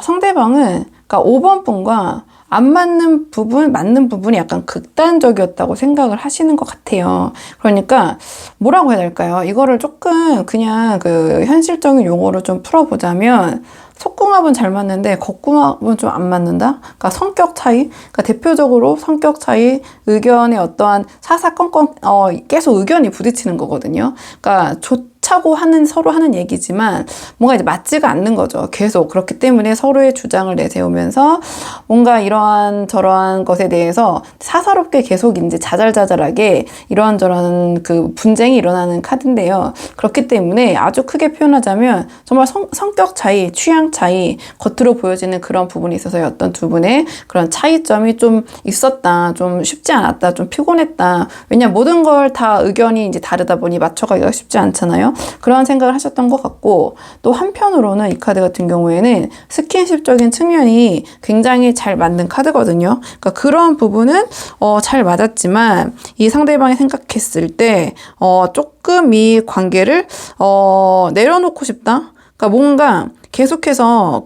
상대방은 그러니까 5번 분과 안 맞는 부분, 맞는 부분이 약간 극단적이었다고 생각을 하시는 것 같아요. 그러니까 뭐라고 해야 될까요? 이거를 조금 그냥 그 현실적인 용어로 좀 풀어보자면 속궁합은 잘 맞는데 겉궁합은 좀 안 맞는다? 그러니까 성격 차이? 그러니까 대표적으로 성격 차이, 의견의 어떠한 사사건건, 계속 의견이 부딪히는 거거든요. 그러니까 좋자고 서로 하는 얘기지만 뭔가 이제 맞지가 않는 거죠. 계속. 그렇기 때문에 서로의 주장을 내세우면서 뭔가 이러한 저러한 것에 대해서 사사롭게 계속 이제 자잘자잘하게 이러한저러한 그 분쟁이 일어나는 카드인데요. 그렇기 때문에 아주 크게 표현하자면 정말 성격 차이, 취향 차이, 겉으로 보여지는 그런 부분이 있어서의 어떤 두 분의 그런 차이점이 좀 있었다. 좀 쉽지 않았다. 좀 피곤했다. 왜냐면 모든 걸 다 의견이 이제 다르다 보니 맞춰가기가 쉽지 않잖아요. 그런 생각을 하셨던 것 같고 또 한편으로는 이 카드 같은 경우에는 스킨십적인 측면이 굉장히 잘 맞는 카드거든요. 그러니까 그런 부분은 잘 맞았지만 이 상대방이 생각했을 때 조금 이 관계를 내려놓고 싶다. 그러니까 뭔가 계속해서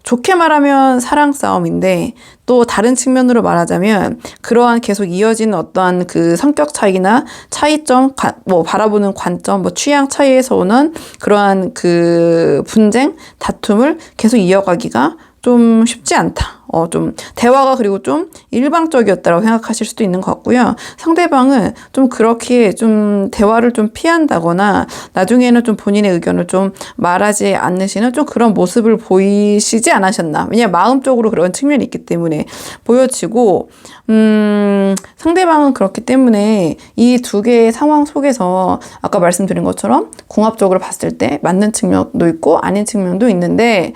좋게 말하면 사랑 싸움인데 또 다른 측면으로 말하자면 그러한 계속 이어지는 어떠한 그 성격 차이나 차이점, 바라보는 관점, 취향 차이에서 오는 그러한 그 분쟁, 다툼을 계속 이어가기가 좀 쉽지 않다. 좀 대화가 그리고 좀 일방적이었다고 생각하실 수도 있는 것 같고요. 상대방은 좀 그렇게 좀 대화를 좀 피한다거나 나중에는 좀 본인의 의견을 좀 말하지 않으시는 좀 그런 모습을 보이시지 않으셨나. 왜냐면 마음적으로 그런 측면이 있기 때문에 보여지고 상대방은 그렇기 때문에 이 두 개의 상황 속에서 아까 말씀드린 것처럼 궁합적으로 봤을 때 맞는 측면도 있고 아닌 측면도 있는데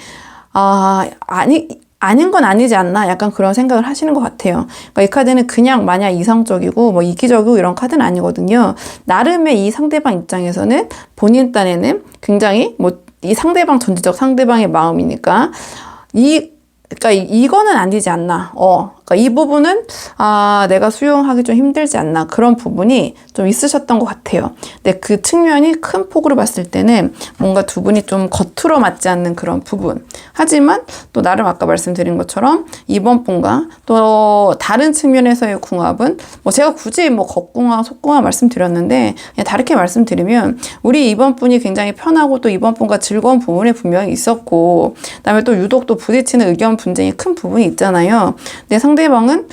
아닌 건 아니지 않나 약간 그런 생각을 하시는 것 같아요. 그러니까 이 카드는 그냥 마냥 이성적이고 이기적이고 이런 카드는 아니거든요. 나름의 이 상대방 입장에서는 본인 딴에는 굉장히 이 상대방 전체적 상대방의 마음이니까 그러니까 이거는 아니지 않나. 그러니까 이 부분은 내가 수용하기 좀 힘들지 않나 그런 부분이 좀 있으셨던 것 같아요. 근데 그 측면이 큰 폭으로 봤을 때는 뭔가 두 분이 좀 겉으로 맞지 않는 그런 부분. 하지만 또 나름 아까 말씀드린 것처럼 이번 분과 또 다른 측면에서의 궁합은 제가 굳이 겉궁합, 속궁합 말씀드렸는데 그냥 다르게 말씀드리면 우리 이번 분이 굉장히 편하고 또 이번 분과 즐거운 부분이 분명히 있었고 그다음에 또 유독 또 부딪히는 의견 분쟁이 큰 부분이 있잖아요. 근데 상대방은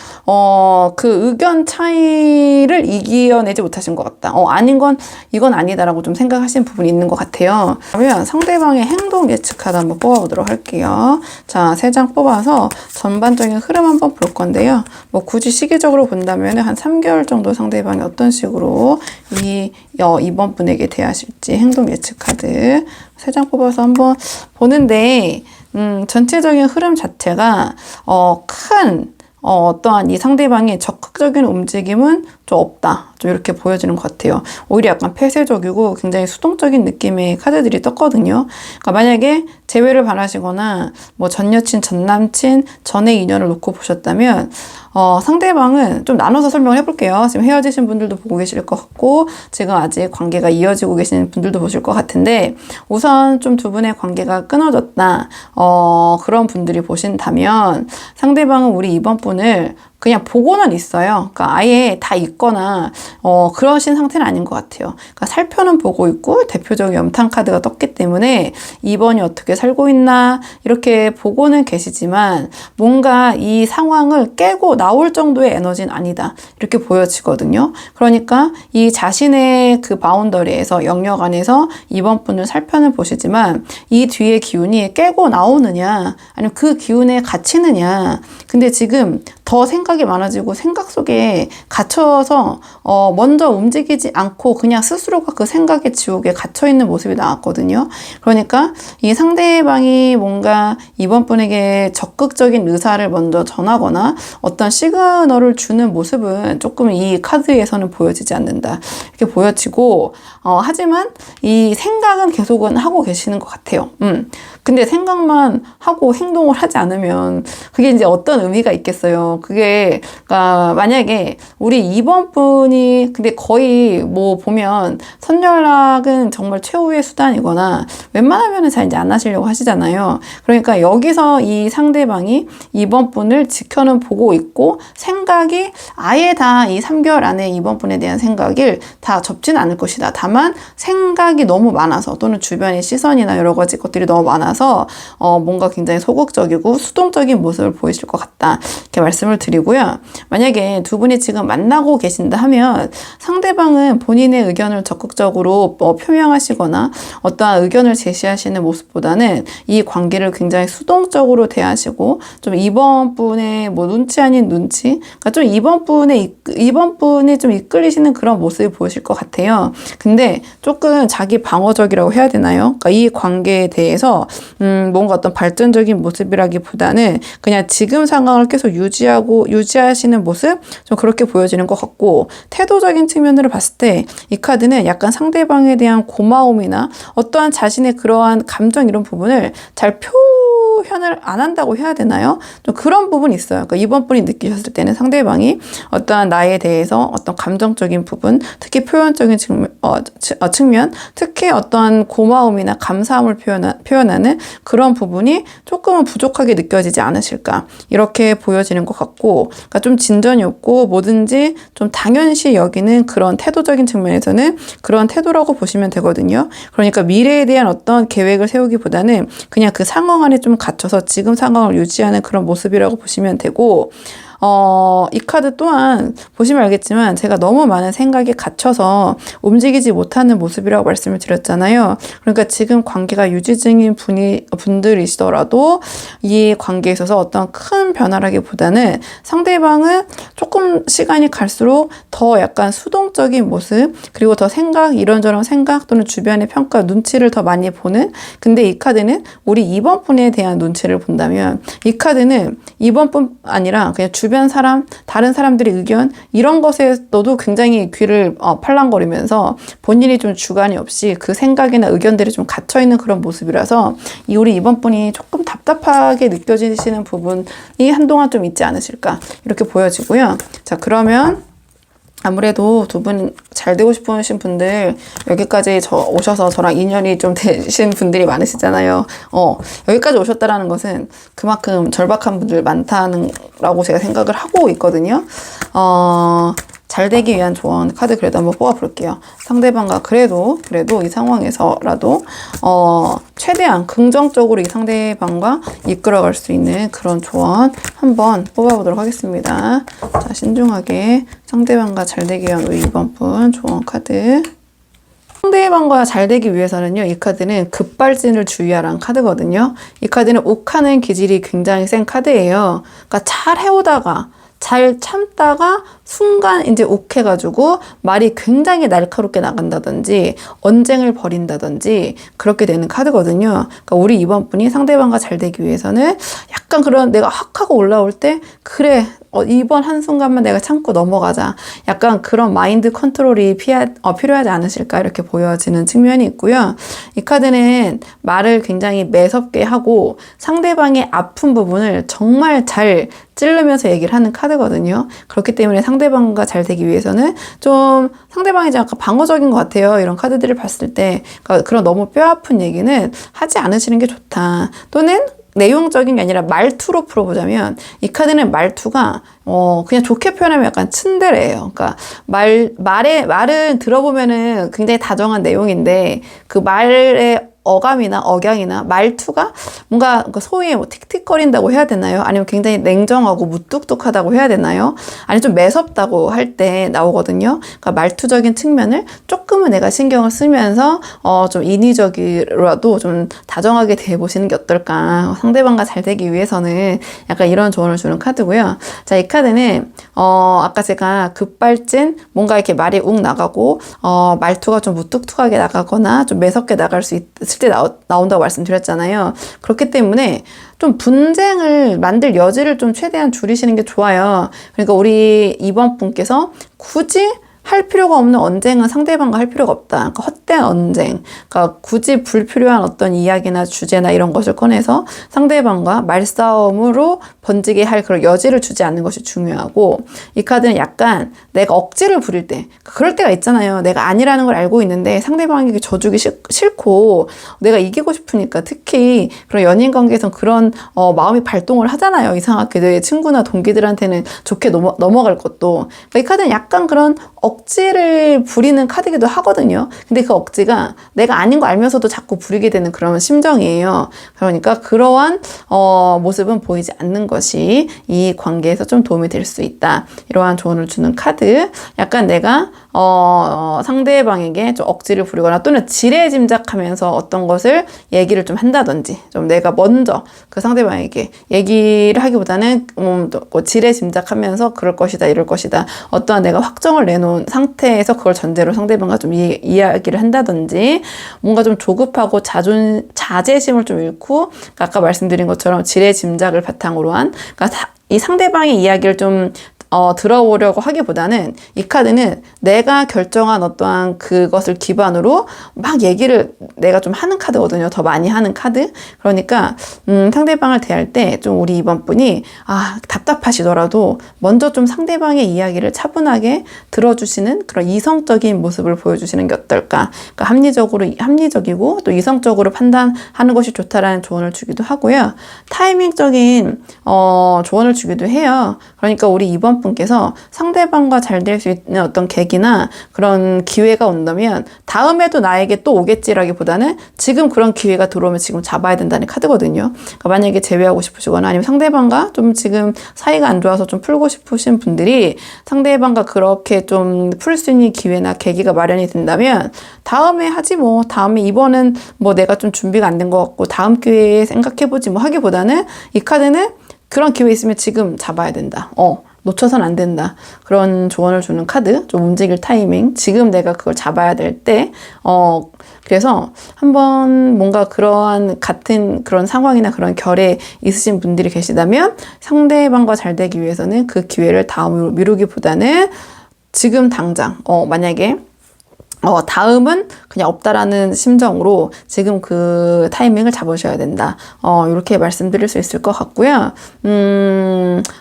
그 의견 차이를 이겨내지 못하신 것 같다. 아닌 건 이건 아니다라고 좀 생각하시는 부분이 있는 것 같아요. 그러면 상대방의 행동 예측 카드 한번 뽑아보도록 할게요. 자, 3장 뽑아서 전반적인 흐름 한번 볼 건데요. 굳이 시기적으로 본다면 한 3개월 정도 상대방이 어떤 식으로 이번 분에게 대하실지 행동 예측 카드 3장 뽑아서 한번 보는데 전체적인 흐름 자체가 어떠한 이 상대방의 적극적인 움직임은 좀 없다. 좀 이렇게 보여지는 것 같아요. 오히려 약간 폐쇄적이고 굉장히 수동적인 느낌의 카드들이 떴거든요. 그러니까 만약에 재회를 바라시거나 뭐 전 여친, 전 남친, 전의 인연을 놓고 보셨다면 상대방은 좀 나눠서 설명을 해볼게요. 지금 헤어지신 분들도 보고 계실 것 같고 지금 아직 관계가 이어지고 계시는 분들도 보실 것 같은데 우선 좀 두 분의 관계가 끊어졌다. 그런 분들이 보신다면 상대방은 우리 이번 분을 그냥 보고는 있어요. 그러니까 아예 다 있거나 그러신 상태는 아닌 것 같아요. 그러니까 살펴는 보고 있고 대표적인 염탄 카드가 떴기 때문에 이번이 어떻게 살고 있나 이렇게 보고는 계시지만 뭔가 이 상황을 깨고 나올 정도의 에너지는 아니다. 이렇게 보여지거든요. 그러니까 이 자신의 그 바운더리에서 영역 안에서 이번 분을 살펴는 보시지만 이 뒤에 기운이 깨고 나오느냐 아니면 그 기운에 갇히느냐 근데 지금 더 생각이 많아지고 생각 속에 갇혀서 먼저 움직이지 않고 그냥 스스로가 그 생각의 지옥에 갇혀있는 모습이 나왔거든요. 그러니까 이 상대방이 뭔가 이번 분에게 적극적인 의사를 먼저 전하거나 어떤 시그널을 주는 모습은 조금 이 카드에서는 보여지지 않는다. 이렇게 보여지고 하지만 이 생각은 계속은 하고 계시는 것 같아요. 근데 생각만 하고 행동을 하지 않으면 그게 이제 어떤 의미가 있겠어요. 그게 그러니까 만약에 우리 이번 분이 근데 거의 뭐 보면 선연락은 정말 최후의 수단이거나 웬만하면 잘 이제 안 하시려고 하시잖아요. 그러니까 여기서 이 상대방이 이번 분을 지켜는 보고 있고 생각이 아예 다 이 3개월 안에 이번 분에 대한 생각을 다 접지는 않을 것이다. 다만 생각이 너무 많아서 또는 주변의 시선이나 여러 가지 것들이 너무 많아서 뭔가 굉장히 소극적이고 수동적인 모습을 보이실 것 같다. 이렇게 말씀을 드리고요. 만약에 두 분이 지금 만나고 계신다 하면 상대방은 본인의 의견을 적극적으로 표명하시거나 어떠한 의견을 제시하시는 모습보다는 이 관계를 굉장히 수동적으로 대하시고 좀 이번 분의 뭐 눈치 아닌 눈치, 그러니까 좀 이번 분이 좀 이끌리시는 그런 모습이 보이실 것 같아요. 근데 조금 자기 방어적이라고 해야 되나요? 그러니까 이 관계에 대해서 뭔가 어떤 발전적인 모습이라기보다는 그냥 지금 상황을 계속 유지하시는 모습 좀 그렇게 보여지는 것 같고 태도적인 측면으로 봤을 때 이 카드는 약간 상대방에 대한 고마움이나 어떠한 자신의 그러한 감정 이런 부분을 잘 표현을 안 한다고 해야 되나요? 좀 그런 부분이 있어요. 그러니까 이번 분이 느끼셨을 때는 상대방이 어떠한 나에 대해서 어떤 감정적인 부분, 특히 표현적인 측면, 특히 어떠한 고마움이나 감사함을 표현하는 그런 부분이 조금은 부족하게 느껴지지 않으실까 이렇게 보여지는 것 같고 그러니까 좀 진전이 없고 뭐든지 좀 당연시 여기는 그런 태도적인 측면에서는 그런 태도라고 보시면 되거든요. 그러니까 미래에 대한 어떤 계획을 세우기보다는 그냥 그 상황 안에 좀 갇혀서 지금 상황을 유지하는 그런 모습이라고 보시면 되고 이 카드 또한 보시면 알겠지만 제가 너무 많은 생각에 갇혀서 움직이지 못하는 모습이라고 말씀을 드렸잖아요. 그러니까 지금 관계가 유지 중인 분들이시더라도 이 관계에 있어서 어떤 큰 변화라기보다는 상대방은 조금 시간이 갈수록 더 약간 수동적인 모습 그리고 더 생각 이런저런 생각 또는 주변의 평가 눈치를 더 많이 보는 근데 이 카드는 우리 이번 분에 대한 눈치를 본다면 이 카드는 이번 분 아니라 그냥 주변 사람, 다른 사람들의 의견 이런 것에서도 굉장히 귀를 팔랑거리면서 본인이 좀 주관이 없이 그 생각이나 의견들이 좀 갇혀있는 그런 모습이라서 우리 이번 분이 조금 답답하게 느껴지시는 부분이 한동안 좀 있지 않으실까 이렇게 보여지고요. 자 그러면 아무래도 두 분 잘 되고 싶으신 분들 여기까지 오셔서 저랑 인연이 좀 되신 분들이 많으시잖아요. 여기까지 오셨다라는 것은 그만큼 절박한 분들 많다는 라고 제가 생각을 하고 있거든요. 잘 되기 위한 조언 카드 그래도 한번 뽑아볼게요. 상대방과 그래도 이 상황에서라도 최대한 긍정적으로 이 상대방과 이끌어갈 수 있는 그런 조언 한번 뽑아보도록 하겠습니다. 자, 신중하게 상대방과 잘 되기 위한 우리 이번 분 조언 카드. 상대방과 잘 되기 위해서는요, 이 카드는 급발진을 주의하라는 카드거든요. 이 카드는 욱하는 기질이 굉장히 센 카드예요. 그러니까 잘 해오다가 잘 참다가 순간 이제 욱해가지고 말이 굉장히 날카롭게 나간다든지 언쟁을 벌인다든지 그렇게 되는 카드거든요. 그러니까 우리 이번 분이 상대방과 잘 되기 위해서는 약간 그런 내가 확 하고 올라올 때 그래 이번 한순간만 내가 참고 넘어가자. 약간 그런 마인드 컨트롤이 필요하지 않으실까 이렇게 보여지는 측면이 있고요. 이 카드는 말을 굉장히 매섭게 하고 상대방의 아픈 부분을 정말 잘 찌르면서 얘기를 하는 카드거든요. 그렇기 때문에 상대방과 잘 되기 위해서는 좀 상대방이 약간 방어적인 것 같아요. 이런 카드들을 봤을 때. 그러니까 그런 너무 뼈아픈 얘기는 하지 않으시는 게 좋다. 또는 내용적인 게 아니라 말투로 풀어보자면 이 카드는 말투가 그냥 좋게 표현하면 약간 츤데레예요. 그러니까 말을 들어보면은 굉장히 다정한 내용인데 그 말의 어감이나 억양이나 말투가 뭔가 소위 뭐 틱틱거린다고 해야 되나요? 아니면 굉장히 냉정하고 무뚝뚝하다고 해야 되나요? 아니면 좀 매섭다고 할 때 나오거든요. 그러니까 말투적인 측면을 조금은 내가 신경을 쓰면서 좀 인위적이라도 좀 다정하게 대해보시는 게 어떨까. 상대방과 잘 되기 위해서는 약간 이런 조언을 주는 카드고요. 자, 이 카드는 아까 제가 급발진 뭔가 이렇게 말이 욱 나가고 말투가 좀 무뚝뚝하게 나가거나 좀 매섭게 나갈 수 있을 때 나온다고 말씀드렸잖아요. 그렇기 때문에 좀 분쟁을 만들 여지를 좀 최대한 줄이시는 게 좋아요. 그러니까 우리 2번 분께서 굳이 할 필요가 없는 언쟁은 상대방과 할 필요가 없다. 그러니까 헛된 언쟁. 그러니까 굳이 불필요한 어떤 이야기나 주제나 이런 것을 꺼내서 상대방과 말싸움으로 번지게 할 그런 여지를 주지 않는 것이 중요하고, 이 카드는 약간 내가 억지를 부릴 때, 그럴 때가 있잖아요. 내가 아니라는 걸 알고 있는데 상대방에게 져주기 싫고 내가 이기고 싶으니까, 특히 그런 연인 관계에선 그런 마음이 발동을 하잖아요. 이상하게 내 친구나 동기들한테는 좋게 넘어갈 것도. 그러니까 이 카드는 약간 그런 억지를 부리는 카드이기도 하거든요. 근데 그 억지가 내가 아닌 거 알면서도 자꾸 부리게 되는 그런 심정이에요. 그러니까 그러한 모습은 보이지 않는 것이 이 관계에서 좀 도움이 될 수 있다. 이러한 조언을 주는 카드. 약간 내가 상대방에게 좀 억지를 부리거나 또는 지레짐작하면서 어떤 것을 얘기를 좀 한다든지, 좀 내가 먼저 그 상대방에게 얘기를 하기보다는 지레짐작하면서 그럴 것이다, 이럴 것이다, 어떠한 내가 확정을 내놓은 상태에서 그걸 전제로 상대방과 좀 이야기를 한다든지, 뭔가 좀 조급하고 자제심을 좀 잃고, 아까 말씀드린 것처럼 지레짐작을 바탕으로 한, 그러니까 이 상대방의 이야기를 좀 들어보려고 하기보다는 이 카드는 내가 결정한 어떠한 그것을 기반으로 막 얘기를 내가 좀 하는 카드거든요. 더 많이 하는 카드. 그러니까 상대방을 대할 때 좀 우리 이번 분이 답답하시더라도 먼저 좀 상대방의 이야기를 차분하게 들어주시는 그런 이성적인 모습을 보여주시는 게 어떨까. 그러니까 합리적이고 또 이성적으로 판단하는 것이 좋다라는 조언을 주기도 하고요. 타이밍적인 조언을 주기도 해요. 그러니까 우리 이번 분께서 상대방과 잘 될 수 있는 어떤 계기나 그런 기회가 온다면 다음에도 나에게 또 오겠지라기보다는 지금 그런 기회가 들어오면 지금 잡아야 된다는 카드거든요. 그러니까 만약에 제외하고 싶으시거나 아니면 상대방과 좀 지금 사이가 안 좋아서 좀 풀고 싶으신 분들이 상대방과 그렇게 좀 풀 수 있는 기회나 계기가 마련이 된다면 다음에 하지 뭐, 다음에 이번은 뭐 내가 좀 준비가 안 된 것 같고 다음 기회에 생각해보지 뭐 하기보다는 이 카드는 그런 기회 있으면 지금 잡아야 된다. 놓쳐선 안 된다. 그런 조언을 주는 카드. 좀 움직일 타이밍. 지금 내가 그걸 잡아야 될 때. 그래서 한번 뭔가 그러한 같은 그런 상황이나 그런 결에 있으신 분들이 계시다면 상대방과 잘 되기 위해서는 그 기회를 다음으로 미루기보다는 지금 당장, 만약에 다음은 그냥 없다라는 심정으로 지금 그 타이밍을 잡으셔야 된다. 이렇게 말씀드릴 수 있을 것 같고요.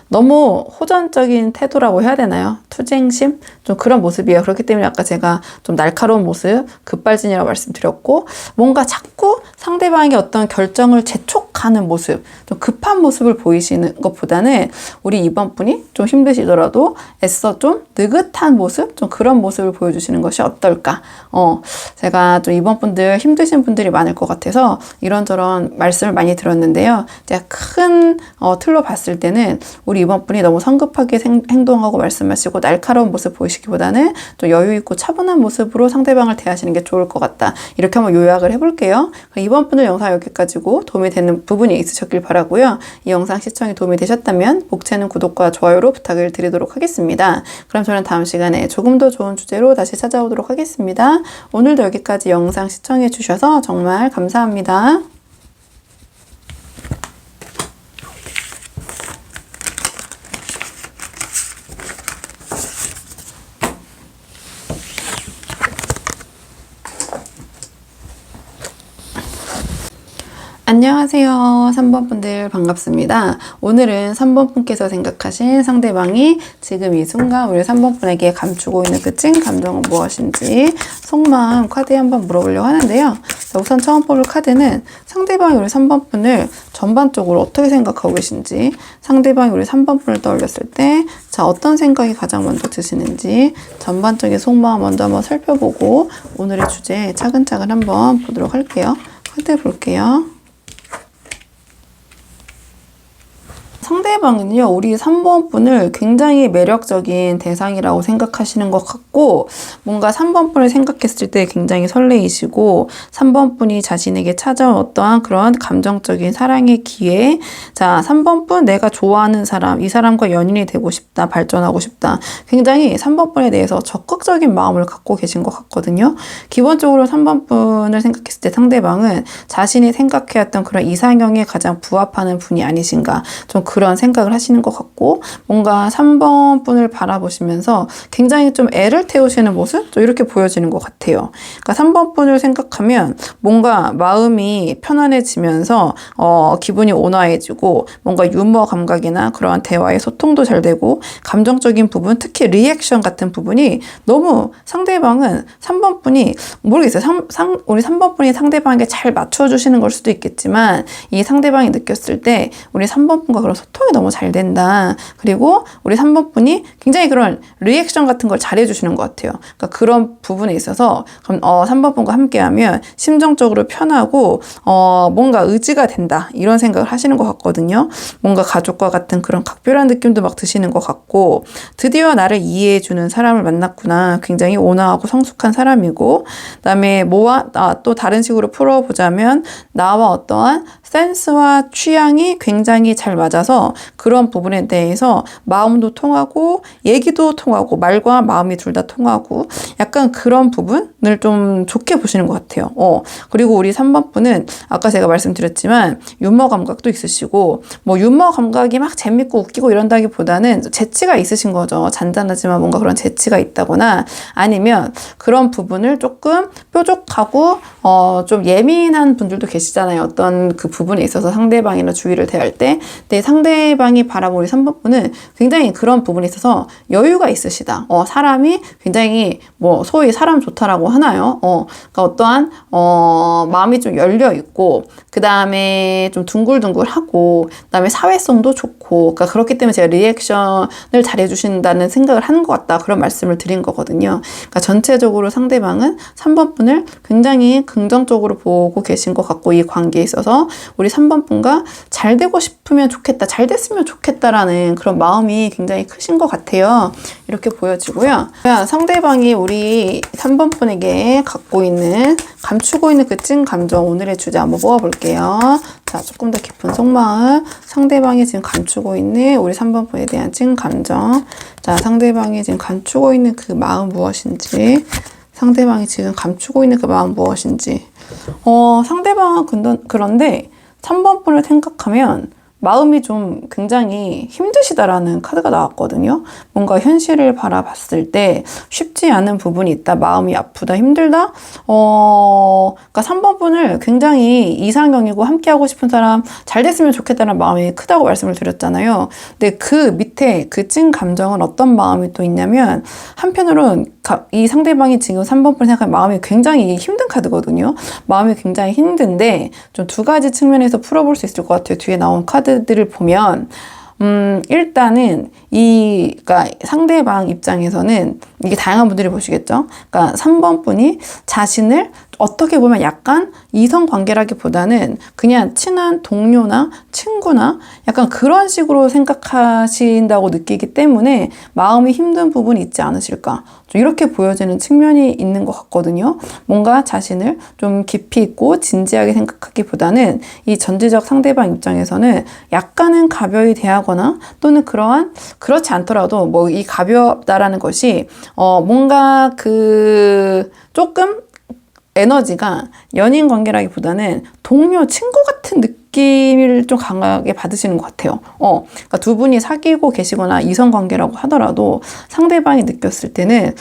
너무 호전적인 태도라고 해야 되나요? 투쟁심? 좀 그런 모습이에요. 그렇기 때문에 아까 제가 좀 날카로운 모습, 급발진이라고 말씀드렸고, 뭔가 자꾸 상대방의 어떤 결정을 재촉하는 모습, 좀 급한 모습을 보이시는 것보다는 우리 이번 분이 좀 힘드시더라도 애써 좀 느긋한 모습, 좀 그런 모습을 보여주시는 것이 어떨까? 제가 좀 이번 분들 힘드신 분들이 많을 것 같아서 이런저런 말씀을 많이 들었는데요. 제가 큰 틀로 봤을 때는 우리 이번 분이 너무 성급하게 행동하고 말씀하시고 날카로운 모습 보이시기보다는 좀 여유 있고 차분한 모습으로 상대방을 대하시는 게 좋을 것 같다. 이렇게 한번 요약을 해볼게요. 이번 분들 영상 여기까지고 도움이 되는 부분이 있으셨길 바라고요. 이 영상 시청이 도움이 되셨다면 복채는 구독과 좋아요로 부탁을 드리도록 하겠습니다. 그럼 저는 다음 시간에 조금 더 좋은 주제로 다시 찾아오도록 하겠습니다. 오늘도 여기까지 영상 시청해 주셔서 정말 감사합니다. 안녕하세요. 3번 분들 반갑습니다. 오늘은 3번 분께서 생각하신 상대방이 지금 이 순간 우리 3번 분에게 감추고 있는 그 찐 감정은 무엇인지 속마음 카드에 한번 물어보려고 하는데요. 자, 우선 처음 뽑을 카드는 상대방이 우리 3번 분을 전반적으로 어떻게 생각하고 계신지, 상대방이 우리 3번 분을 떠올렸을 때 자, 어떤 생각이 가장 먼저 드시는지 전반적인 속마음 먼저 한번 살펴보고 오늘의 주제 차근차근 한번 보도록 할게요. 카드 볼게요. 상대방은요, 우리 3번 분을 굉장히 매력적인 대상이라고 생각하시는 것 같고, 뭔가 3번 분을 생각했을 때 굉장히 설레이시고, 3번 분이 자신에게 찾아온 어떠한 그런 감정적인 사랑의 기회, 자, 3번 분 내가 좋아하는 사람, 이 사람과 연인이 되고 싶다, 발전하고 싶다. 굉장히 3번 분에 대해서 적극적인 마음을 갖고 계신 것 같거든요. 기본적으로 3번 분을 생각했을 때 상대방은 자신이 생각해왔던 그런 이상형에 가장 부합하는 분이 아니신가, 좀 그런 생각을 하시는 것 같고, 뭔가 3번 분을 바라보시면서 굉장히 좀 애를 태우시는 모습? 좀 이렇게 보여지는 것 같아요. 그러니까 3번 분을 생각하면 뭔가 마음이 편안해지면서 기분이 온화해지고, 뭔가 유머 감각이나 그러한 대화의 소통도 잘 되고, 감정적인 부분, 특히 리액션 같은 부분이 너무 상대방은 3번 분이 모르겠어요. 우리 3번 분이 상대방에게 잘 맞춰주시는 걸 수도 있겠지만, 이 상대방이 느꼈을 때 우리 3번 분과 그런 소통이 너무 잘 된다. 그리고 우리 3번 분이 굉장히 그런 리액션 같은 걸 잘 해주시는 것 같아요. 그러니까 그런 부분에 있어서 3번 분과 함께하면 심정적으로 편하고 뭔가 의지가 된다. 이런 생각을 하시는 것 같거든요. 뭔가 가족과 같은 그런 각별한 느낌도 막 드시는 것 같고, 드디어 나를 이해해주는 사람을 만났구나. 굉장히 온화하고 성숙한 사람이고, 그다음에 또 다른 식으로 풀어보자면 나와 어떠한 센스와 취향이 굉장히 잘 맞아서 그런 부분에 대해서 마음도 통하고 얘기도 통하고 말과 마음이 둘 다 통하고 약간 그런 부분을 좀 좋게 보시는 것 같아요. 그리고 우리 3번 분은 아까 제가 말씀드렸지만 유머 감각도 있으시고, 뭐 유머 감각이 막 재밌고 웃기고 이런다기보다는 재치가 있으신 거죠. 잔잔하지만 뭔가 그런 재치가 있다거나, 아니면 그런 부분을 조금 뾰족하고 좀 예민한 분들도 계시잖아요. 어떤 그 부분에 있어서 상대방이나 주위를 대할 때. 근데 상대방이 바라보는 우리 3번 분은 굉장히 그런 부분에 있어서 여유가 있으시다. 사람이 굉장히 뭐 소위 사람 좋다라고 하나요? 그러니까 어떠한 마음이 좀 열려 있고, 그 다음에 좀 둥글둥글하고, 그 다음에 사회성도 좋고, 그러니까 그렇기 때문에 제가 리액션을 잘해주신다는 생각을 하는 것 같다. 그런 말씀을 드린 거거든요. 그러니까 전체적으로 상대방은 3번 분을 굉장히 긍정적으로 보고 계신 것 같고, 이 관계에 있어서 우리 3번 분과 잘 되고 싶으면 좋겠다, 잘 됐으면 좋겠다라는 그런 마음이 굉장히 크신 것 같아요. 이렇게 보여지고요. 상대방이 우리 3번 분에게 감추고 있는 그 찐 감정, 오늘의 주제 한번 뽑아볼게요. 자, 조금 더 깊은 속마음, 상대방이 지금 감추고 있는 우리 3번 분에 대한 찐 감정. 자, 상대방이 지금 감추고 있는 그 마음 무엇인지, 상대방이 지금 감추고 있는 그 마음 무엇인지. 상대방은 그런데 3번 분을 생각하면 마음이 좀 굉장히 힘드시다라는 카드가 나왔거든요. 뭔가 현실을 바라봤을 때 쉽지 않은 부분이 있다. 마음이 아프다, 힘들다. 그러니까 3번 분을 굉장히 이상형이고 함께하고 싶은 사람, 잘 됐으면 좋겠다는 마음이 크다고 말씀을 드렸잖아요. 근데 그 밑에 그 찐 감정은 어떤 마음이 또 있냐면, 한편으로는 이 상대방이 지금 3번 분을 생각하면 마음이 굉장히 힘든 카드거든요. 마음이 굉장히 힘든데 좀 두 가지 측면에서 풀어볼 수 있을 것 같아요. 뒤에 나온 카드들을 보면 일단은 그러니까 상대방 입장에서는 이게 다양한 분들이 보시겠죠. 그러니까 3번 분이 자신을 어떻게 보면 약간 이성 관계라기보다는 그냥 친한 동료나 친구나 약간 그런 식으로 생각하신다고 느끼기 때문에 마음이 힘든 부분이 있지 않으실까, 좀 이렇게 보여지는 측면이 있는 것 같거든요. 뭔가 자신을 좀 깊이 있고 진지하게 생각하기보다는 이 전지적 상대방 입장에서는 약간은 가벼이 대하거나, 또는 그렇지 않더라도 뭐 이 가볍다라는 것이 뭔가 조금 에너지가 연인 관계라기보다는 동료, 친구 같은 느낌을 좀 강하게 받으시는 것 같아요. 그러니까 두 분이 사귀고 계시거나 이성관계라고 하더라도 상대방이 느꼈을 때는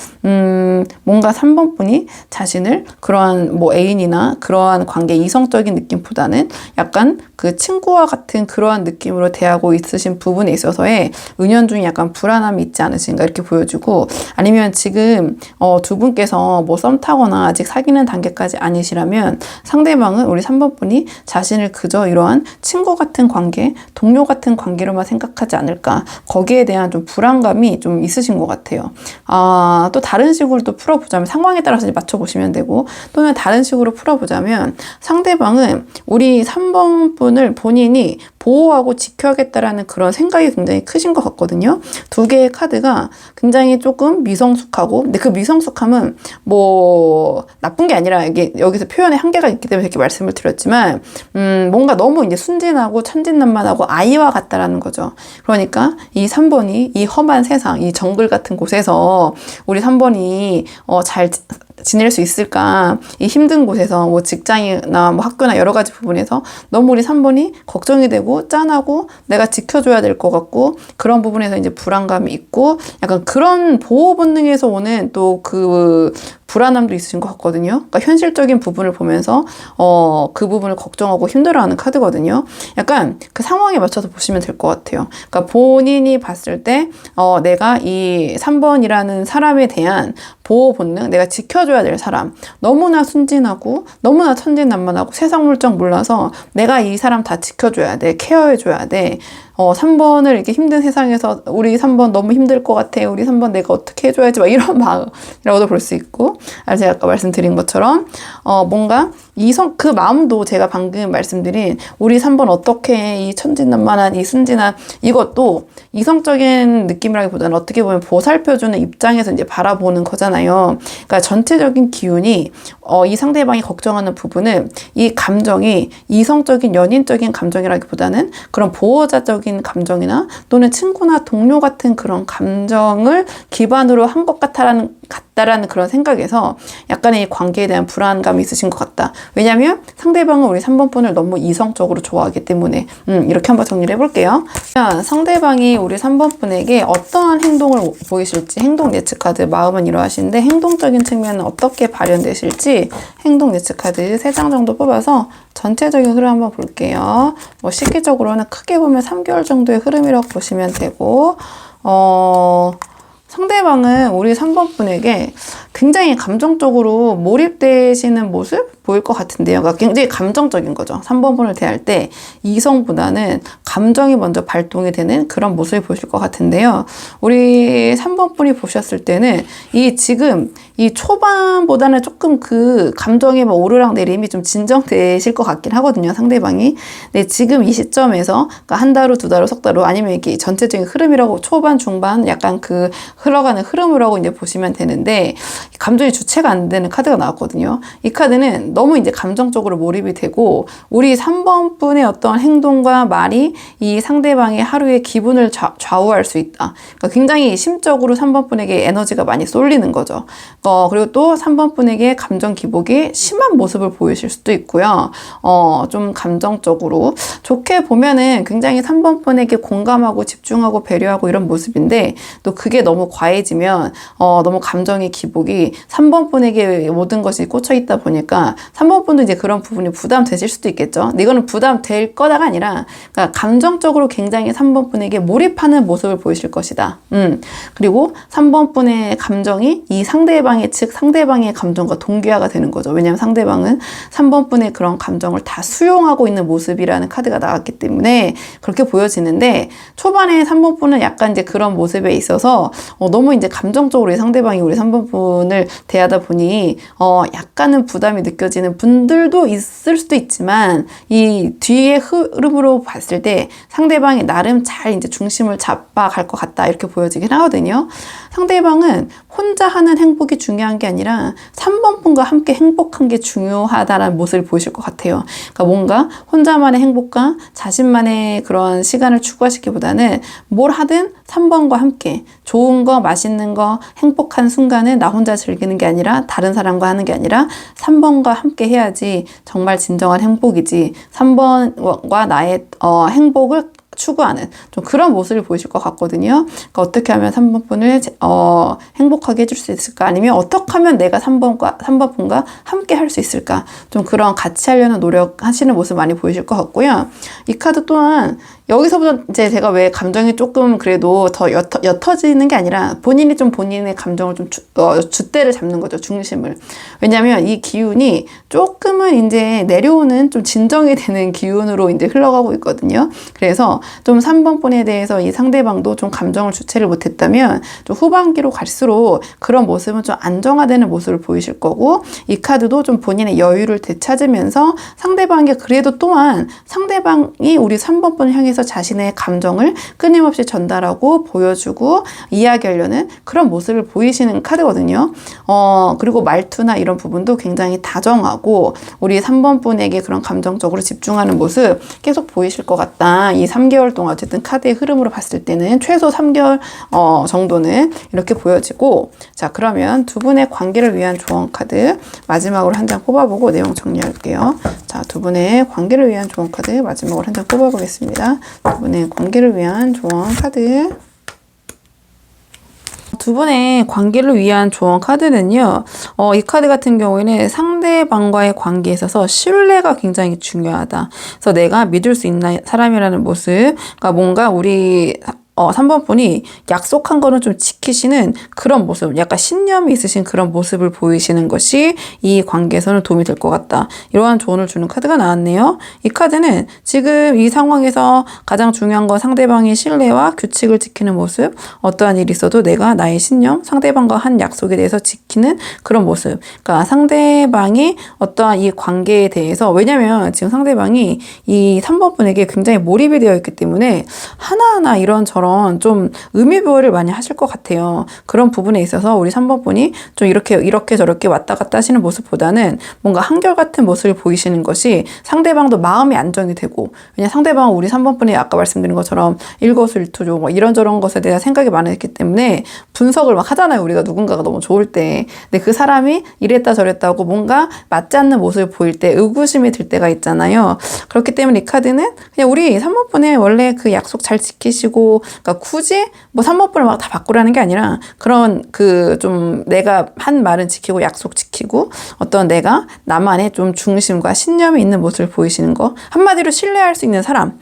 뭔가 3번 분이 자신을 그러한 뭐 애인이나 그러한 관계 이성적인 느낌보다는 약간 그 친구와 같은 그러한 느낌으로 대하고 있으신 부분에 있어서의 은연중에 약간 불안함이 있지 않으신가 이렇게 보여지고, 아니면 지금 두 분께서 뭐 썸 타거나 아직 사귀는 단계까지 아니시라면 상대방은 우리 3번 분이 자신을 그저 이러한 친구 같은 관계, 동료 같은 관계로만 생각하지 않을까, 거기에 대한 좀 불안감이 좀 있으신 것 같아요. 또 다른 식으로 또 풀어보자면, 상황에 따라서 이제 맞춰보시면 되고, 또는 다른 식으로 풀어보자면 상대방은 우리 3번 분을 본인이 보호하고 지켜야겠다라는 그런 생각이 굉장히 크신 것 같거든요. 두 개의 카드가 굉장히 조금 미성숙하고, 근데 그 미성숙함은 뭐 나쁜 게 아니라 이게 여기서 표현의 한계가 있기 때문에 이렇게 말씀을 드렸지만, 뭔가 너무 이제 순진하고 천진난만하고 아이와 같다라는 거죠. 그러니까 이 3번이 이 험한 세상, 이 정글 같은 곳에서 우리 3번이 잘 지낼 수 있을까, 이 힘든 곳에서 뭐 직장이나 뭐 학교나 여러 가지 부분에서 너무 우리 3번이 걱정이 되고 짠하고 내가 지켜줘야 될 것 같고, 그런 부분에서 이제 불안감이 있고, 약간 그런 보호 본능에서 오는 또 그 불안함도 있으신 것 같거든요. 그러니까 현실적인 부분을 보면서 그 부분을 걱정하고 힘들어하는 카드거든요. 약간 그 상황에 맞춰서 보시면 될 것 같아요. 그러니까 본인이 봤을 때 내가 이 3번이라는 사람에 대한 보호 본능, 내가 지켜줘야 될 사람, 너무나 순진하고 너무나 천진난만하고 세상 물정 몰라서 내가 이 사람 다 지켜줘야 돼, 케어해줘야 돼. 3번을 이렇게 힘든 세상에서 우리 3번 너무 힘들 것 같아, 우리 3번 내가 어떻게 해줘야지, 막 이런 마음이라고도 볼 수 있고, 제가 아까 말씀드린 것처럼 뭔가 그 마음도 제가 방금 말씀드린 우리 3번 어떻게 이 천진난만한 이 순진한, 이것도 이성적인 느낌이라기보다는 어떻게 보면 보살펴주는 입장에서 이제 바라보는 거잖아요. 그러니까 전체적인 기운이 이 상대방이 걱정하는 부분은 이 감정이 이성적인 연인적인 감정이라기보다는 그런 보호자적인 감정이나 또는 친구나 동료 같은 그런 감정을 기반으로 한 것 같다라는 그런 생각에서 약간의 관계에 대한 불안감이 있으신 것 같다. 왜냐하면 상대방은 우리 3번 분을 너무 이성적으로 좋아하기 때문에. 이렇게 한번 정리를 해볼게요. 상대방이 우리 3번 분에게 어떠한 행동을 보이실지, 행동 예측 카드, 마음은 이러하신데 행동적인 측면은 어떻게 발현되실지 행동 예측 카드 3장 정도 뽑아서 전체적인 흐름 한번 볼게요. 뭐 시기적으로는 크게 보면 3개월 정도의 흐름이라고 보시면 되고, 상대방은 우리 3번 분에게 굉장히 감정적으로 몰입되시는 모습 보일 것 같은데요. 그러니까 굉장히 감정적인 거죠. 3번 분을 대할 때 이성보다는 감정이 먼저 발동이 되는 그런 모습이 보실 것 같은데요. 우리 3번 분이 보셨을 때는 지금 이 초반보다는 조금 그 감정의 오르락 내림이 좀 진정되실 것 같긴 하거든요, 상대방이. 근데 지금 이 시점에서, 그러니까 한 달 후, 두 달 후, 석 달 후, 아니면 이게 전체적인 흐름이라고, 초반, 중반, 약간 그 흘러가는 흐름이라고 이제 보시면 되는데, 감정이 주체가 안 되는 카드가 나왔거든요. 이 카드는 너무 이제 감정적으로 몰입이 되고, 우리 3번 분의 어떤 행동과 말이 이 상대방의 하루의 기분을 좌우할 수 있다. 그러니까 굉장히 심적으로 3번 분에게 에너지가 많이 쏠리는 거죠. 그리고 또 3번 분에게 감정 기복이 심한 모습을 보이실 수도 있고요. 좀 감정적으로 좋게 보면은 굉장히 3번 분에게 공감하고 집중하고 배려하고 이런 모습인데, 또 그게 너무 과해지면 너무 감정의 기복이 3번 분에게 모든 것이 꽂혀 있다 보니까 3번 분도 이제 그런 부분이 부담되실 수도 있겠죠. 근데 이거는 부담될 거다가 아니라, 그러니까 감정적으로 굉장히 3번 분에게 몰입하는 모습을 보이실 것이다. 그리고 3번 분의 감정이 이 상대방의 감정과 동기화가 되는 거죠. 왜냐하면 상대방은 3번 분의 그런 감정을 다 수용하고 있는 모습이라는 카드가 나왔기 때문에 그렇게 보여지는데, 초반에 3번 분은 약간 이제 그런 모습에 있어서 너무 이제 감정적으로 상대방이 우리 3번 분을 대하다 보니 약간은 부담이 느껴지는 분들도 있을 수도 있지만, 이 뒤의 흐름으로 봤을 때 상대방이 나름 잘 이제 중심을 잡아갈 것 같다, 이렇게 보여지긴 하거든요. 상대방은 혼자 하는 행복이 중요한 게 아니라 3번 분과 함께 행복한 게 중요하다라는 모습을 보이실 것 같아요. 그러니까 뭔가 혼자만의 행복과 자신만의 그런 시간을 추구하시기보다는 뭘 하든 3번과 함께 좋은 거, 맛있는 거, 행복한 순간은 나 혼자 혼자 즐기는 게 아니라 다른 사람과 하는 게 아니라 3번과 함께 해야지 정말 진정한 행복이지 3번과 나의 행복을 추구하는 좀 그런 모습을 보이실 것 같거든요. 그러니까 어떻게 하면 3번 분을 행복하게 해줄 수 있을까? 아니면 어떻게 하면 내가 3번 분과 함께 할 수 있을까? 좀 그런 같이 하려는 노력하시는 모습 많이 보이실 것 같고요. 이 카드 또한 여기서부터 이제 제가 왜 감정이 조금 그래도 더 옅어지는 게 아니라 본인이 좀 본인의 감정을 좀 줏대를 잡는 거죠. 중심을. 왜냐면 이 기운이 조금은 이제 내려오는 좀 진정이 되는 기운으로 이제 흘러가고 있거든요. 그래서 좀 3번 분에 대해서 이 상대방도 좀 감정을 주체를 못했다면 좀 후반기로 갈수록 그런 모습은 좀 안정화되는 모습을 보이실 거고 이 카드도 좀 본인의 여유를 되찾으면서 상대방이 그래도 또한 상대방이 우리 3번 분을 향해서 자신의 감정을 끊임없이 전달하고 보여주고 이야기하려는 그런 모습을 보이시는 카드거든요. 그리고 말투나 이런 부분도 굉장히 다정하고 우리 3번 분에게 그런 감정적으로 집중하는 모습 계속 보이실 것 같다. 이 3개월 동안 어쨌든 카드의 흐름으로 봤을 때는 최소 3개월 정도는 이렇게 보여지고 자 그러면 두 분의 관계를 위한 조언 카드 마지막으로 한 장 뽑아보고 내용 정리할게요. 자, 두 분의 관계를 위한 조언 카드 마지막으로 한 장 뽑아보겠습니다. 두 분의 관계를 위한 조언 카드 두 분의 관계를 위한 조언 카드는요. 이 카드 같은 경우에는 상대방과의 관계에 있어서 신뢰가 굉장히 중요하다. 그래서 내가 믿을 수 있는 사람이라는 모습. 그러니까 뭔가 우리 3번 분이 약속한 거는 좀 지키시는 그런 모습, 약간 신념이 있으신 그런 모습을 보이시는 것이 이 관계에서는 도움이 될 것 같다. 이러한 조언을 주는 카드가 나왔네요. 이 카드는 지금 이 상황에서 가장 중요한 건 상대방의 신뢰와 규칙을 지키는 모습, 어떠한 일이 있어도 내가 나의 신념, 상대방과 한 약속에 대해서 지키는 그런 모습. 그러니까 상대방이 어떠한 이 관계에 대해서, 왜냐면 지금 상대방이 이 3번 분에게 굉장히 몰입이 되어 있기 때문에 하나하나 이런저런 좀 의미부여를 많이 하실 것 같아요. 그런 부분에 있어서 우리 3번 분이 좀 이렇게 저렇게 왔다 갔다 하시는 모습보다는 뭔가 한결같은 모습을 보이시는 것이 상대방도 마음이 안정이 되고, 왜냐 상대방은 우리 3번 분이 아까 말씀드린 것처럼 일거수일투족 뭐 이런저런 것에 대한 생각이 많았기 때문에 분석을 막 하잖아요. 우리가 누군가가 너무 좋을 때. 근데 그 사람이 이랬다 저랬다 하고 뭔가 맞지 않는 모습을 보일 때 의구심이 들 때가 있잖아요. 그렇기 때문에 이 카드는 그냥 우리 3번 분의 원래 그 약속 잘 지키시고, 그러니까 굳이 뭐 3번 분을 막 다 바꾸라는 게 아니라 그런 그 좀 내가 한 말은 지키고 약속 지키고 어떤 내가 나만의 좀 중심과 신념이 있는 모습을 보이시는 거, 한마디로 신뢰할 수 있는 사람,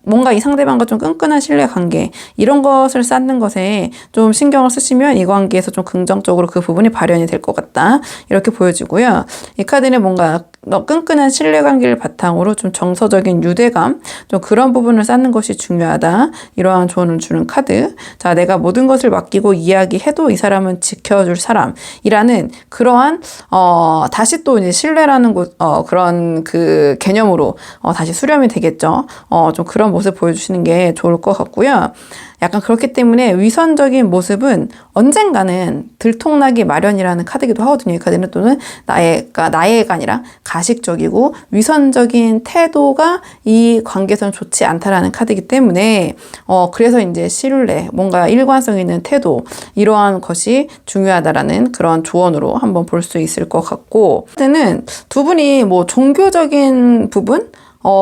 뭔가 이 상대방과 좀 끈끈한 신뢰 관계 이런 것을 쌓는 것에 좀 신경을 쓰시면 이 관계에서 좀 긍정적으로 그 부분이 발현이 될 것 같다. 이렇게 보여지고요. 이 카드는 뭔가 끈끈한 신뢰 관계를 바탕으로 좀 정서적인 유대감, 좀 그런 부분을 쌓는 것이 중요하다. 이러한 조언을 주는 카드. 자, 내가 모든 것을 맡기고 이야기해도 이 사람은 지켜줄 사람이라는 그러한 다시 또 이제 신뢰라는 그런 그 개념으로 다시 수렴이 되겠죠. 좀 그런 모습 보여주시는 게 좋을 것 같고요. 약간 그렇기 때문에 위선적인 모습은 언젠가는 들통나기 마련이라는 카드이기도 하거든요. 이 카드는 또는 나의가 아니라 가식적이고 위선적인 태도가 이 관계에서는 좋지 않다라는 카드이기 때문에 그래서 이제 신뢰, 뭔가 일관성 있는 태도 이러한 것이 중요하다라는 그런 조언으로 한번 볼 수 있을 것 같고, 그때는 두 분이 뭐 종교적인 부분,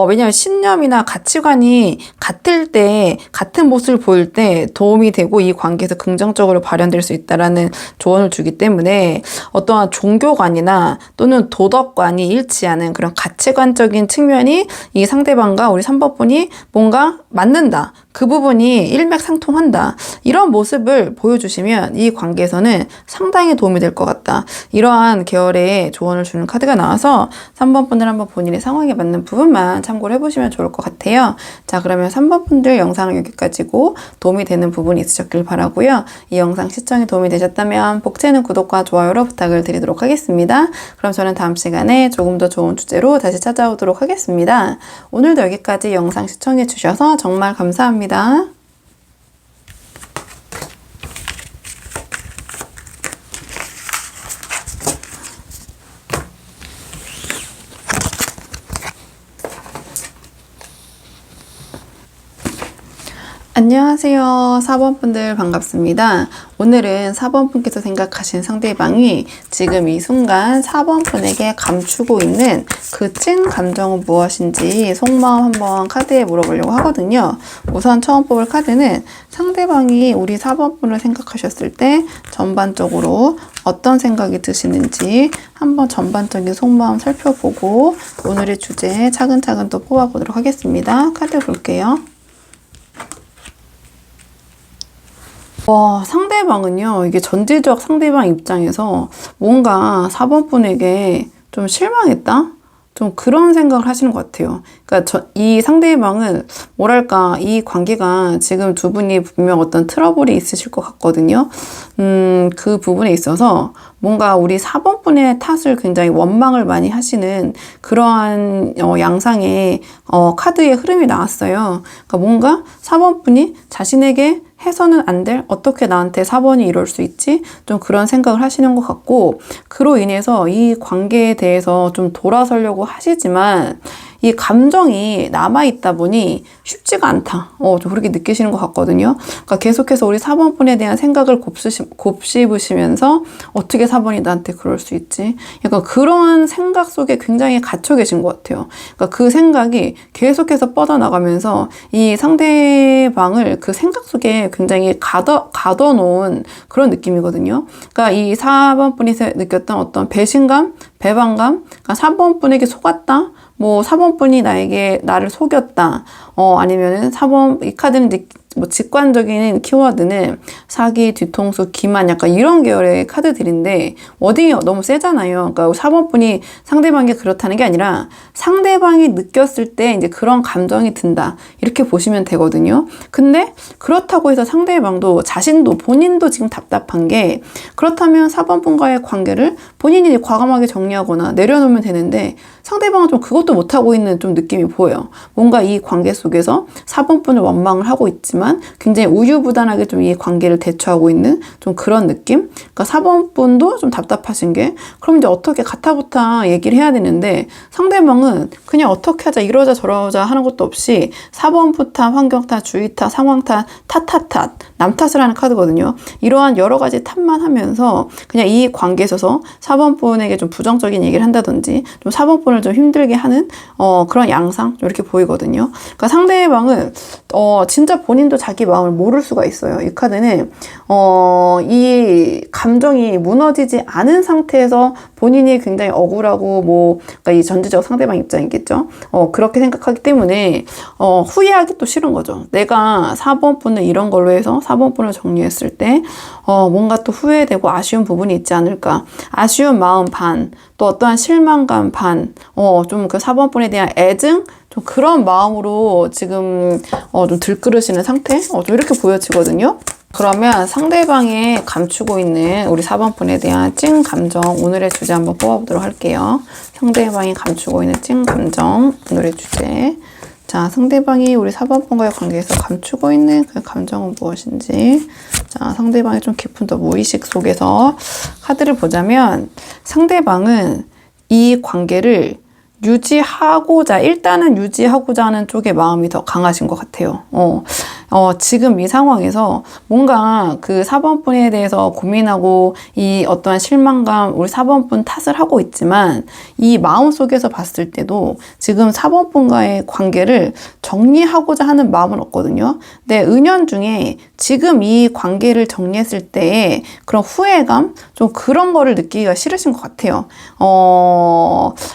왜냐하면 신념이나 가치관이 같을 때, 같은 모습을 보일 때 도움이 되고 이 관계에서 긍정적으로 발현될 수 있다라는 조언을 주기 때문에 어떠한 종교관이나 또는 도덕관이 일치하는 그런 가치관적인 측면이 이 상대방과 우리 3번 분이 뭔가 맞는다. 그 부분이 일맥상통한다. 이런 모습을 보여주시면 이 관계에서는 상당히 도움이 될 것 같다. 이러한 계열의 조언을 주는 카드가 나와서 3번 분들 한번 본인의 상황에 맞는 부분만 참고를 해보시면 좋을 것 같아요. 자, 그러면 3번 분들 영상은 여기까지고 도움이 되는 부분이 있으셨길 바라고요. 이 영상 시청에 도움이 되셨다면 복채는 구독과 좋아요로 부탁을 드리도록 하겠습니다. 그럼 저는 다음 시간에 조금 더 좋은 주제로 다시 찾아오도록 하겠습니다. 오늘도 여기까지 영상 시청해 주셔서 정말 감사합니다. 안녕하세요. 4번 분들 반갑습니다. 오늘은 4번 분께서 생각하신 상대방이 지금 이 순간 4번 분에게 감추고 있는 그 찐 감정은 무엇인지 속마음 한번 카드에 물어보려고 하거든요. 우선 처음 뽑을 카드는 상대방이 우리 4번 분을 생각하셨을 때 전반적으로 어떤 생각이 드시는지 한번 전반적인 속마음 살펴보고 오늘의 주제 차근차근 또 뽑아보도록 하겠습니다. 카드 볼게요. 상대방은요, 이게 전질적 상대방 입장에서 뭔가 4번 분에게 좀 실망했다? 좀 그런 생각을 하시는 것 같아요. 그러니까 이 상대방은 뭐랄까, 이 관계가 지금 두 분이 분명 어떤 트러블이 있으실 것 같거든요. 그 부분에 있어서 뭔가 우리 4번 분의 탓을 굉장히 원망을 많이 하시는 그러한 양상의 카드의 흐름이 나왔어요. 그러니까 뭔가 4번 분이 자신에게 해서는 안 될, 어떻게 나한테 4번이 이럴 수 있지? 좀 그런 생각을 하시는 것 같고, 그로 인해서 이 관계에 대해서 좀 돌아서려고 하시지만, 이 감정이 남아있다 보니 쉽지가 않다. 좀 그렇게 느끼시는 것 같거든요. 그러니까 계속해서 우리 4번 분에 대한 생각을 곱씹으시면서 어떻게 4번이 나한테 그럴 수 있지? 약간 그런 생각 속에 굉장히 갇혀 계신 것 같아요. 그러니까 그 생각이 계속해서 뻗어나가면서 이 상대방을 그 생각 속에 굉장히 가둬놓은 그런 느낌이거든요. 그러니까 이 4번 분이 느꼈던 어떤 배신감, 배반감, 그러니까 4번 분에게 속았다? 뭐 4번 분이 나를 속였다. 아니면은 4번 이 카드는 이제 뭐 직관적인 키워드는 사기, 뒤통수, 기만 약간 이런 계열의 카드들인데 워딩이 너무 세잖아요. 그러니까 4번 분이 상대방이 그렇다는 게 아니라 상대방이 느꼈을 때 이제 그런 감정이 든다. 이렇게 보시면 되거든요. 근데 그렇다고 해서 상대방도 자신도 본인도 지금 답답한 게 그렇다면 4번 분과의 관계를 본인이 과감하게 정리하거나 내려놓으면 되는데 상대방은 좀 그것도 못하고 있는 좀 느낌이 보여요. 뭔가 이 관계 속에서 4번 분을 원망을 하고 있지만 굉장히 우유부단하게 좀 이 관계를 대처하고 있는 좀 그런 느낌? 그러니까 4번 분도 좀 답답하신 게 그럼 이제 어떻게 가타부타 얘기를 해야 되는데 상대방은 그냥 어떻게 하자 이러자 저러자 하는 것도 없이 4번 분 탓, 환경 탓, 주의 탓, 상황 탓, 탓, 남 탓을 하는 카드거든요. 이러한 여러 가지 탓만 하면서 그냥 이 관계에 있어서 4번 분에게 좀 부정적인 얘기를 한다든지 좀 4번 분을 좀 힘들게 하는 그런 양상 좀 이렇게 보이거든요. 그러니까 상대방은 진짜 본인도 자기 마음을 모를 수가 있어요. 이 카드는 이 감정이 무너지지 않은 상태에서 본인이 굉장히 억울하고 그러니까 이 전지적 상대방 입장이겠죠. 그렇게 생각하기 때문에 후회하기 또 싫은 거죠. 내가 4번 분을 이런 걸로 해서 4번 분을 정리했을 때 뭔가 또 후회되고 아쉬운 부분이 있지 않을까. 아쉬운 마음 반, 또 어떠한 실망감 반, 좀 그 4번 분에 대한 애증, 좀 그런 마음으로 지금 좀 들끓으시는 상태? 좀 이렇게 보여지거든요. 그러면 상대방이 감추고 있는 우리 4번 분에 대한 찐 감정 오늘의 주제 한번 뽑아보도록 할게요. 상대방이 감추고 있는 찐 감정 오늘의 주제. 자, 상대방이 우리 4번 분과의 관계에서 감추고 있는 그 감정은 무엇인지. 자, 상대방의 좀 깊은 더 무의식 속에서 카드를 보자면 상대방은 이 관계를 일단은 유지하고자 하는 쪽의 마음이 더 강하신 것 같아요. 지금 이 상황에서 뭔가 그 4번 분에 대해서 고민하고 이 어떠한 실망감, 우리 4번 분 탓을 하고 있지만 이 마음 속에서 봤을 때도 지금 4번 분과의 관계를 정리하고자 하는 마음은 없거든요. 근데 은연중에 지금 이 관계를 정리했을 때의 그런 후회감, 좀 그런 거를 느끼기가 싫으신 것 같아요.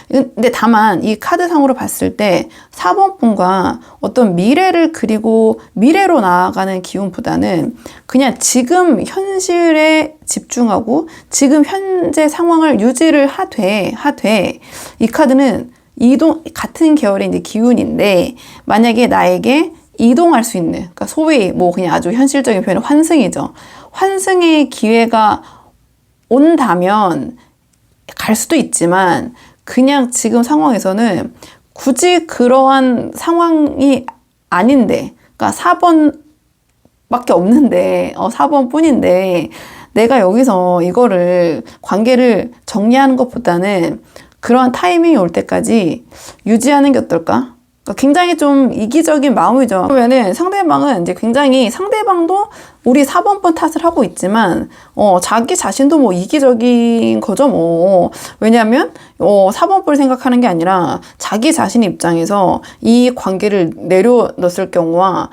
근데 다만 이 카드상으로 봤을 때 4번 분과 어떤 미래를 그리고 미래로 나아가는 기운보다는 그냥 지금 현실에 집중하고 지금 현재 상황을 유지를 하되 이 카드는 같은 계열의 이제 기운인데 만약에 나에게 이동할 수 있는, 그러니까 소위 그냥 아주 현실적인 표현은 환승이죠. 환승의 기회가 온다면 갈 수도 있지만 그냥 지금 상황에서는 굳이 그러한 상황이 아닌데, 그러니까 4번밖에 없는데, 4번 뿐인데, 내가 여기서 이거를, 관계를 정리하는 것보다는 그러한 타이밍이 올 때까지 유지하는 게 어떨까? 굉장히 좀 이기적인 마음이죠. 그러면은 상대방은 이제 굉장히 상대방도 우리 4번분 탓을 하고 있지만, 자기 자신도 뭐 이기적인 거죠, 뭐. 왜냐면, 4번분을 생각하는 게 아니라 자기 자신 입장에서 이 관계를 내려놓았을 경우와,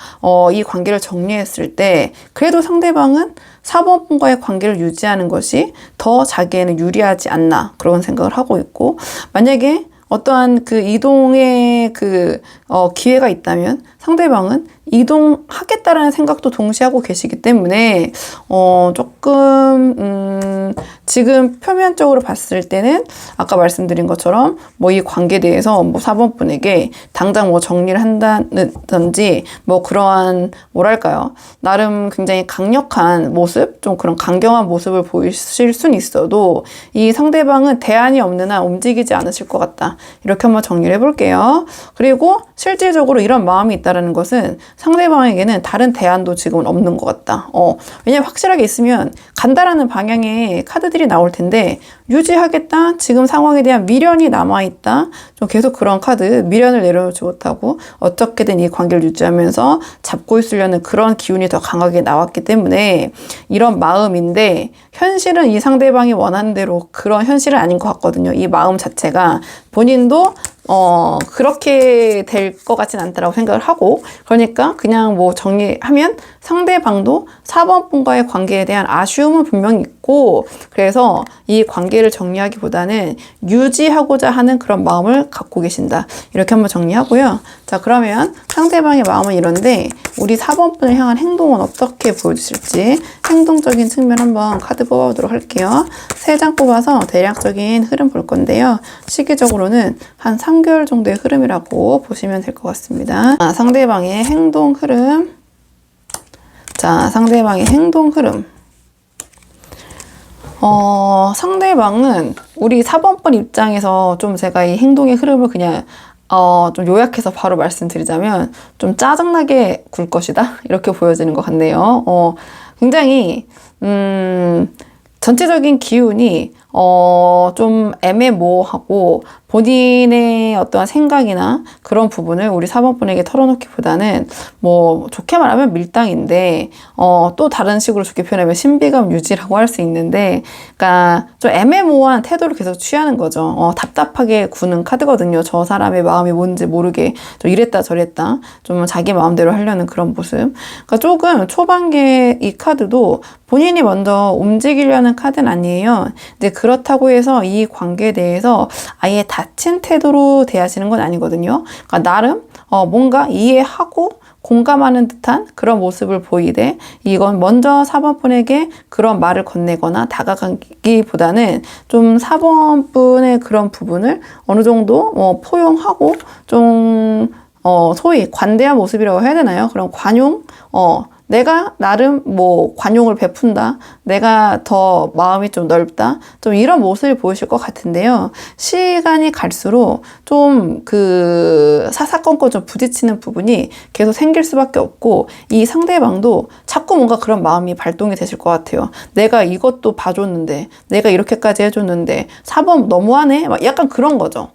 이 관계를 정리했을 때, 그래도 상대방은 4번분과의 관계를 유지하는 것이 더 자기에는 유리하지 않나, 그런 생각을 하고 있고, 만약에 어떠한 그 이동의 기회가 있다면 상대방은 이동하겠다라는 생각도 동시에 하고 계시기 때문에, 조금, 지금 표면적으로 봤을 때는 아까 말씀드린 것처럼 뭐 이 관계에 대해서 뭐 4번분에게 당장 뭐 정리를 한다든지 뭐 그러한 뭐랄까요, 나름 굉장히 강력한 모습, 좀 그런 강경한 모습을 보이실 수는 있어도 이 상대방은 대안이 없는 한 움직이지 않으실 것 같다. 이렇게 한번 정리를 해볼게요. 그리고 실질적으로 이런 마음이 있다는 것은 상대방에게는 다른 대안도 지금은 없는 것 같다. 왜냐면 확실하게 있으면 간다라는 방향의 카드들이 나올 텐데, 유지하겠다, 지금 상황에 대한 미련이 남아있다, 좀 계속 그런 카드, 미련을 내려놓지 못하고 어떻게든 이 관계를 유지하면서 잡고 있으려는 그런 기운이 더 강하게 나왔기 때문에 이런 마음인데, 현실은 이 상대방이 원하는 대로 그런 현실은 아닌 것 같거든요. 이 마음 자체가 본인도 그렇게 될 것 같진 않다라고 생각을 하고, 그러니까 그냥 뭐 정리하면 상대방도 4번분과의 관계에 대한 아쉬움은 분명히 있고, 그래서 이 관계를 정리하기보다는 유지하고자 하는 그런 마음을 갖고 계신다. 이렇게 한번 정리하고요. 자, 그러면 상대방의 마음은 이런데 우리 4번분을 향한 행동은 어떻게 보여주실지 행동적인 측면 한번 카드 뽑아보도록 할게요. 3장 뽑아서 대략적인 흐름 볼 건데요. 시기적으로는 한 3개월 정도의 흐름이라고 보시면 될 것 같습니다. 상대방의 행동 흐름. 자, 상대방의 행동 흐름. 상대방은 우리 4번분 입장에서 좀 제가 이 행동의 흐름을 그냥 좀 요약해서 바로 말씀드리자면 좀 짜증나게 굴 것이다, 이렇게 보여지는 것 같네요. 굉장히 전체적인 기운이 좀 애매모호하고 본인의 어떠한 생각이나 그런 부분을 우리 4번분에게 털어놓기보다는 뭐 좋게 말하면 밀당인데, 또 다른 식으로 좋게 표현하면 신비감 유지라고 할 수 있는데, 그러니까 좀 애매모호한 태도를 계속 취하는 거죠. 답답하게 구는 카드거든요. 저 사람의 마음이 뭔지 모르게 좀 이랬다 저랬다 좀 자기 마음대로 하려는 그런 모습. 그러니까 조금 초반기에 이 카드도 본인이 먼저 움직이려는 카드는 아니에요. 이제 그렇다고 해서 이 관계에 대해서 아예 닫힌 태도로 대하시는 건 아니거든요. 그러니까 나름 뭔가 이해하고 공감하는 듯한 그런 모습을 보이되, 이건 먼저 4번분에게 그런 말을 건네거나 다가가기보다는 좀 4번분의 그런 부분을 어느 정도 포용하고 좀 소위 관대한 모습이라고 해야 되나요? 그런 관용, 내가 나름 뭐 관용을 베푼다, 내가 더 마음이 좀 넓다, 좀 이런 모습을 보이실 것 같은데요. 시간이 갈수록 좀 사사건건 좀 부딪히는 부분이 계속 생길 수밖에 없고, 이 상대방도 자꾸 뭔가 그런 마음이 발동이 되실 것 같아요. 내가 이것도 봐줬는데, 내가 이렇게까지 해줬는데 4번 너무하네, 막 약간 그런 거죠.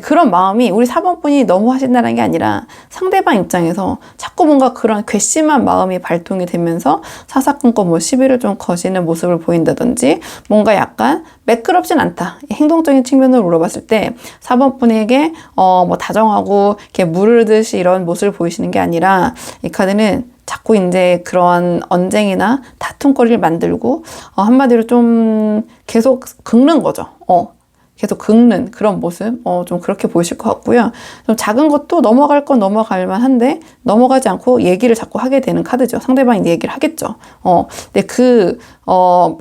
그런 마음이 우리 4번분이 너무 하신다는 게 아니라 상대방 입장에서 자꾸 뭔가 그런 괘씸한 마음이 발동이 되면서 사사건건 뭐 시비를 좀 거시는 모습을 보인다든지, 뭔가 약간 매끄럽진 않다. 행동적인 측면으로 물어봤을 때 4번분에게 뭐 다정하고 이렇게 물르듯이 이런 모습을 보이시는 게 아니라, 이 카드는 자꾸 이제 그런 언쟁이나 다툼거리를 만들고, 한마디로 좀 계속 긁는 거죠. 계속 긁는 그런 모습, 좀 그렇게 보이실 것 같고요. 좀 작은 것도 넘어갈 건 넘어갈 만한데 넘어가지 않고 얘기를 자꾸 하게 되는 카드죠. 상대방이 얘기를 하겠죠. 근데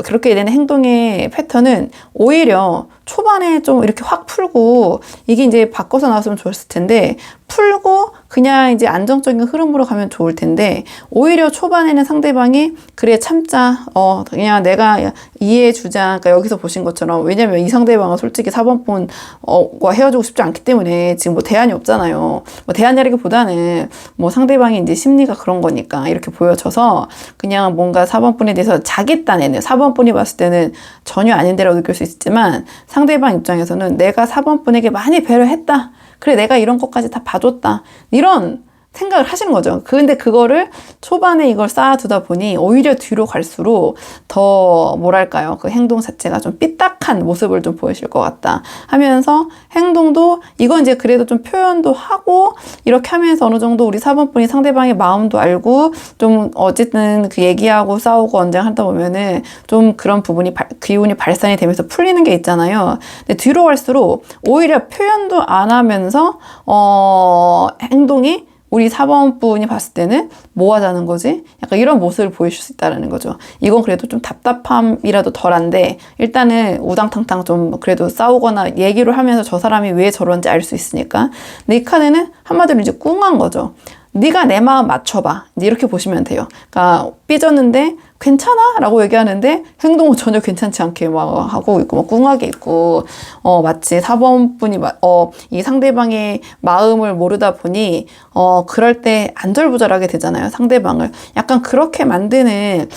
그렇게 되는 행동의 패턴은 오히려 초반에 좀 이렇게 확 풀고, 이게 이제 바꿔서 나왔으면 좋았을 텐데, 풀고 그냥 이제 안정적인 흐름으로 가면 좋을 텐데, 오히려 초반에는 상대방이 그래 참자, 그냥 내가 이해해 주자. 그러니까 여기서 보신 것처럼, 왜냐면 이 상대방은 솔직히 4번분과 헤어지고 싶지 않기 때문에 지금 뭐 대안이 없잖아요. 뭐 대안이라기보다는 뭐 상대방이 이제 심리가 그런 거니까 이렇게 보여져서, 그냥 뭔가 4번분에 대해서 자기 딴에는 4번분이 봤을 때는 전혀 아닌데라고 느낄 수 있지만, 상대방 입장에서는 내가 4번분에게 많이 배려했다, 그래, 내가 이런 것까지 다 봐줬다. 이런 생각을 하시는 거죠. 근데 그거를 초반에 이걸 쌓아두다 보니 오히려 뒤로 갈수록 더 뭐랄까요. 그 행동 자체가 좀 삐딱한 모습을 좀 보이실 것 같다 하면서 행동도 이건 이제 그래도 좀 표현도 하고 이렇게 하면서 어느 정도 우리 4번분이 상대방의 마음도 알고 좀 어쨌든 그 얘기하고 싸우고 언쟁 하다 보면은 좀 그런 부분이 기운이 발산이 되면서 풀리는 게 있잖아요. 근데 뒤로 갈수록 오히려 표현도 안 하면서 행동이 우리 4번 분이 봤을 때는 뭐 하자는 거지? 약간 이런 모습을 보이실 수 있다는 거죠. 이건 그래도 좀 답답함이라도 덜한데 일단은 우당탕탕 좀 그래도 싸우거나 얘기를 하면서 저 사람이 왜 저런지 알 수 있으니까. 근데 이 카드는 한마디로 이제 꿍한 거죠. 네가 내 마음 맞춰봐. 이제 이렇게 보시면 돼요. 그러니까 삐졌는데 괜찮아? 라고 얘기하는데 행동은 전혀 괜찮지 않게 막 하고 있고 막 꿍하게 있고 마치 4번 분이 이 상대방의 마음을 모르다 보니 그럴 때 안절부절하게 되잖아요. 상대방을 약간 그렇게 만드는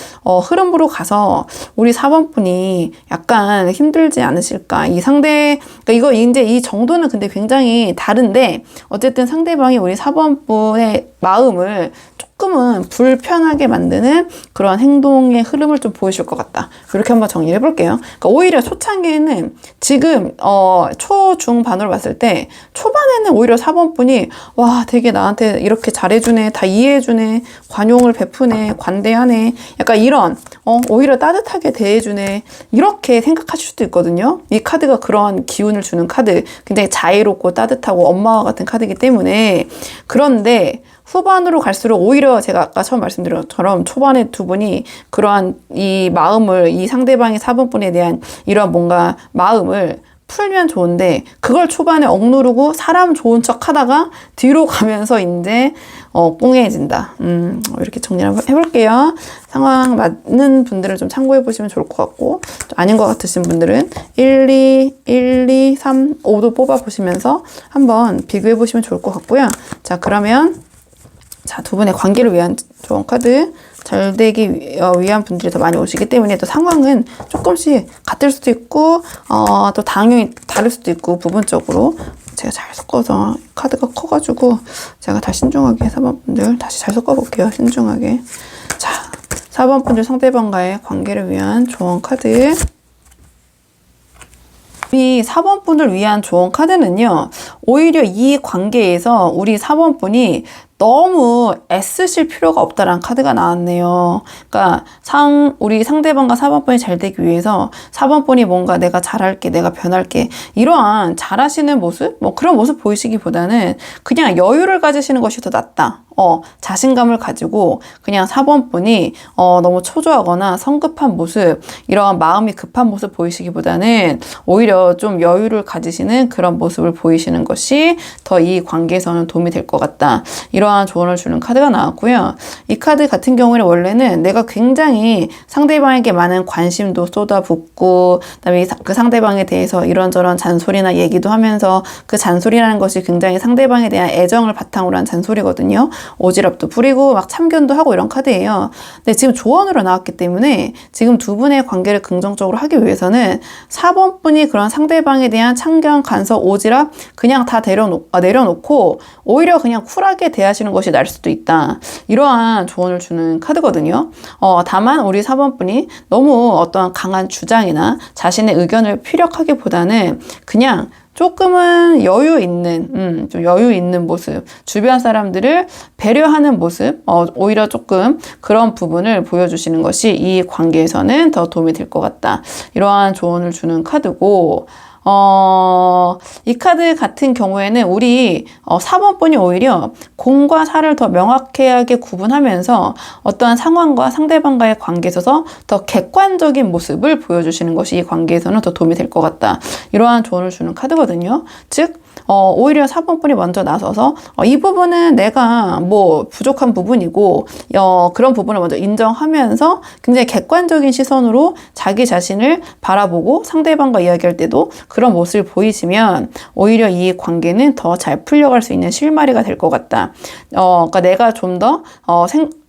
흐름으로 가서 우리 4번 분이 약간 힘들지 않으실까. 그러니까 이거 이제 이 정도는 근데 굉장히 다른데 어쨌든 상대방이 우리 4번 분의 마음을 조금은 불편하게 만드는 그런 행동의 흐름을 좀 보이실 것 같다. 이렇게 한번 정리를 해볼게요. 그러니까 오히려 초창기에는 지금 초, 중, 반으로 봤을 때 초반에는 오히려 4번 분이 와 되게 나한테 이렇게 잘해주네, 다 이해해주네, 관용을 베푸네, 관대하네, 약간 이런 오히려 따뜻하게 대해주네 이렇게 생각하실 수도 있거든요. 이 카드가 그런 기운을 주는 카드, 굉장히 자애롭고 따뜻하고 엄마와 같은 카드이기 때문에. 그런데 후반으로 갈수록 오히려 제가 아까 처음 말씀드린 것처럼 초반에 두 분이 그러한 이 마음을, 이 상대방의 4번 분에 대한 이런 뭔가 마음을 풀면 좋은데 그걸 초반에 억누르고 사람 좋은 척 하다가 뒤로 가면서 이제 꿍해진다. 이렇게 정리를 해볼게요. 상황 맞는 분들은 좀 참고해 보시면 좋을 것 같고 아닌 것 같으신 분들은 1, 2, 3, 5도 뽑아 보시면서 한번 비교해 보시면 좋을 것 같고요. 자, 그러면 두 분의 관계를 위한 좋은 카드, 잘 되기 위한 분들이 더 많이 오시기 때문에 또 상황은 조금씩 같을 수도 있고 또 당연히 다를 수도 있고 부분적으로 제가 잘 섞어서 카드가 커가지고 제가 다 신중하게 4번 분들 다시 잘 섞어볼게요. 신중하게. 자, 4번 분들 상대방과의 관계를 위한 조언 카드. 이 4번 분을 위한 조언 카드는요, 오히려 이 관계에서 우리 4번 분이 너무 애쓰실 필요가 없다라는 카드가 나왔네요. 그러니까 우리 상대방과 4번 분이 잘 되기 위해서 4번 분이 뭔가 내가 잘할게, 내가 변할게 이러한 잘하시는 모습, 뭐 그런 모습 보이시기보다는 그냥 여유를 가지시는 것이 더 낫다. 자신감을 가지고 그냥 4번 분이 너무 초조하거나 성급한 모습, 이러한 마음이 급한 모습 보이시기보다는 오히려 좀 여유를 가지시는 그런 모습을 보이시는 것이 더 이 관계에서는 도움이 될 것 같다. 이러한 조언을 주는 카드가 나왔고요. 이 카드 같은 경우에는 원래는 내가 굉장히 상대방에게 많은 관심도 쏟아붓고 그다음에 그 상대방에 대해서 이런저런 잔소리나 얘기도 하면서 그 잔소리라는 것이 굉장히 상대방에 대한 애정을 바탕으로 한 잔소리거든요. 오지랖도 부리고 막 참견도 하고 이런 카드예요. 근데 지금 조언으로 나왔기 때문에 지금 두 분의 관계를 긍정적으로 하기 위해서는 4번 분이 그런 상대방에 대한 참견, 간섭, 오지랖 그냥 다 내려놓고 오히려 그냥 쿨하게 대하시는 것이 나을 수도 있다. 이러한 조언을 주는 카드거든요. 다만 우리 4번 분이 너무 어떠한 강한 주장이나 자신의 의견을 피력하기보다는 그냥 조금은 좀 여유 있는 모습, 주변 사람들을 배려하는 모습, 오히려 조금 그런 부분을 보여주시는 것이 이 관계에서는 더 도움이 될 것 같다. 이러한 조언을 주는 카드고, 이 카드 같은 경우에는 우리 4번 분이 오히려 공과 사를 더 명확하게 구분하면서 어떠한 상황과 상대방과의 관계에 있어서 더 객관적인 모습을 보여주시는 것이 이 관계에서는 더 도움이 될 것 같다. 이러한 조언을 주는 카드거든요. 즉 오히려 4번 분이 먼저 나서서 이 부분은 내가 뭐 부족한 부분이고 그런 부분을 먼저 인정하면서 굉장히 객관적인 시선으로 자기 자신을 바라보고 상대방과 이야기할 때도 그런 모습을 보이시면 오히려 이 관계는 더 잘 풀려갈 수 있는 실마리가 될 것 같다. 그러니까 내가 좀 더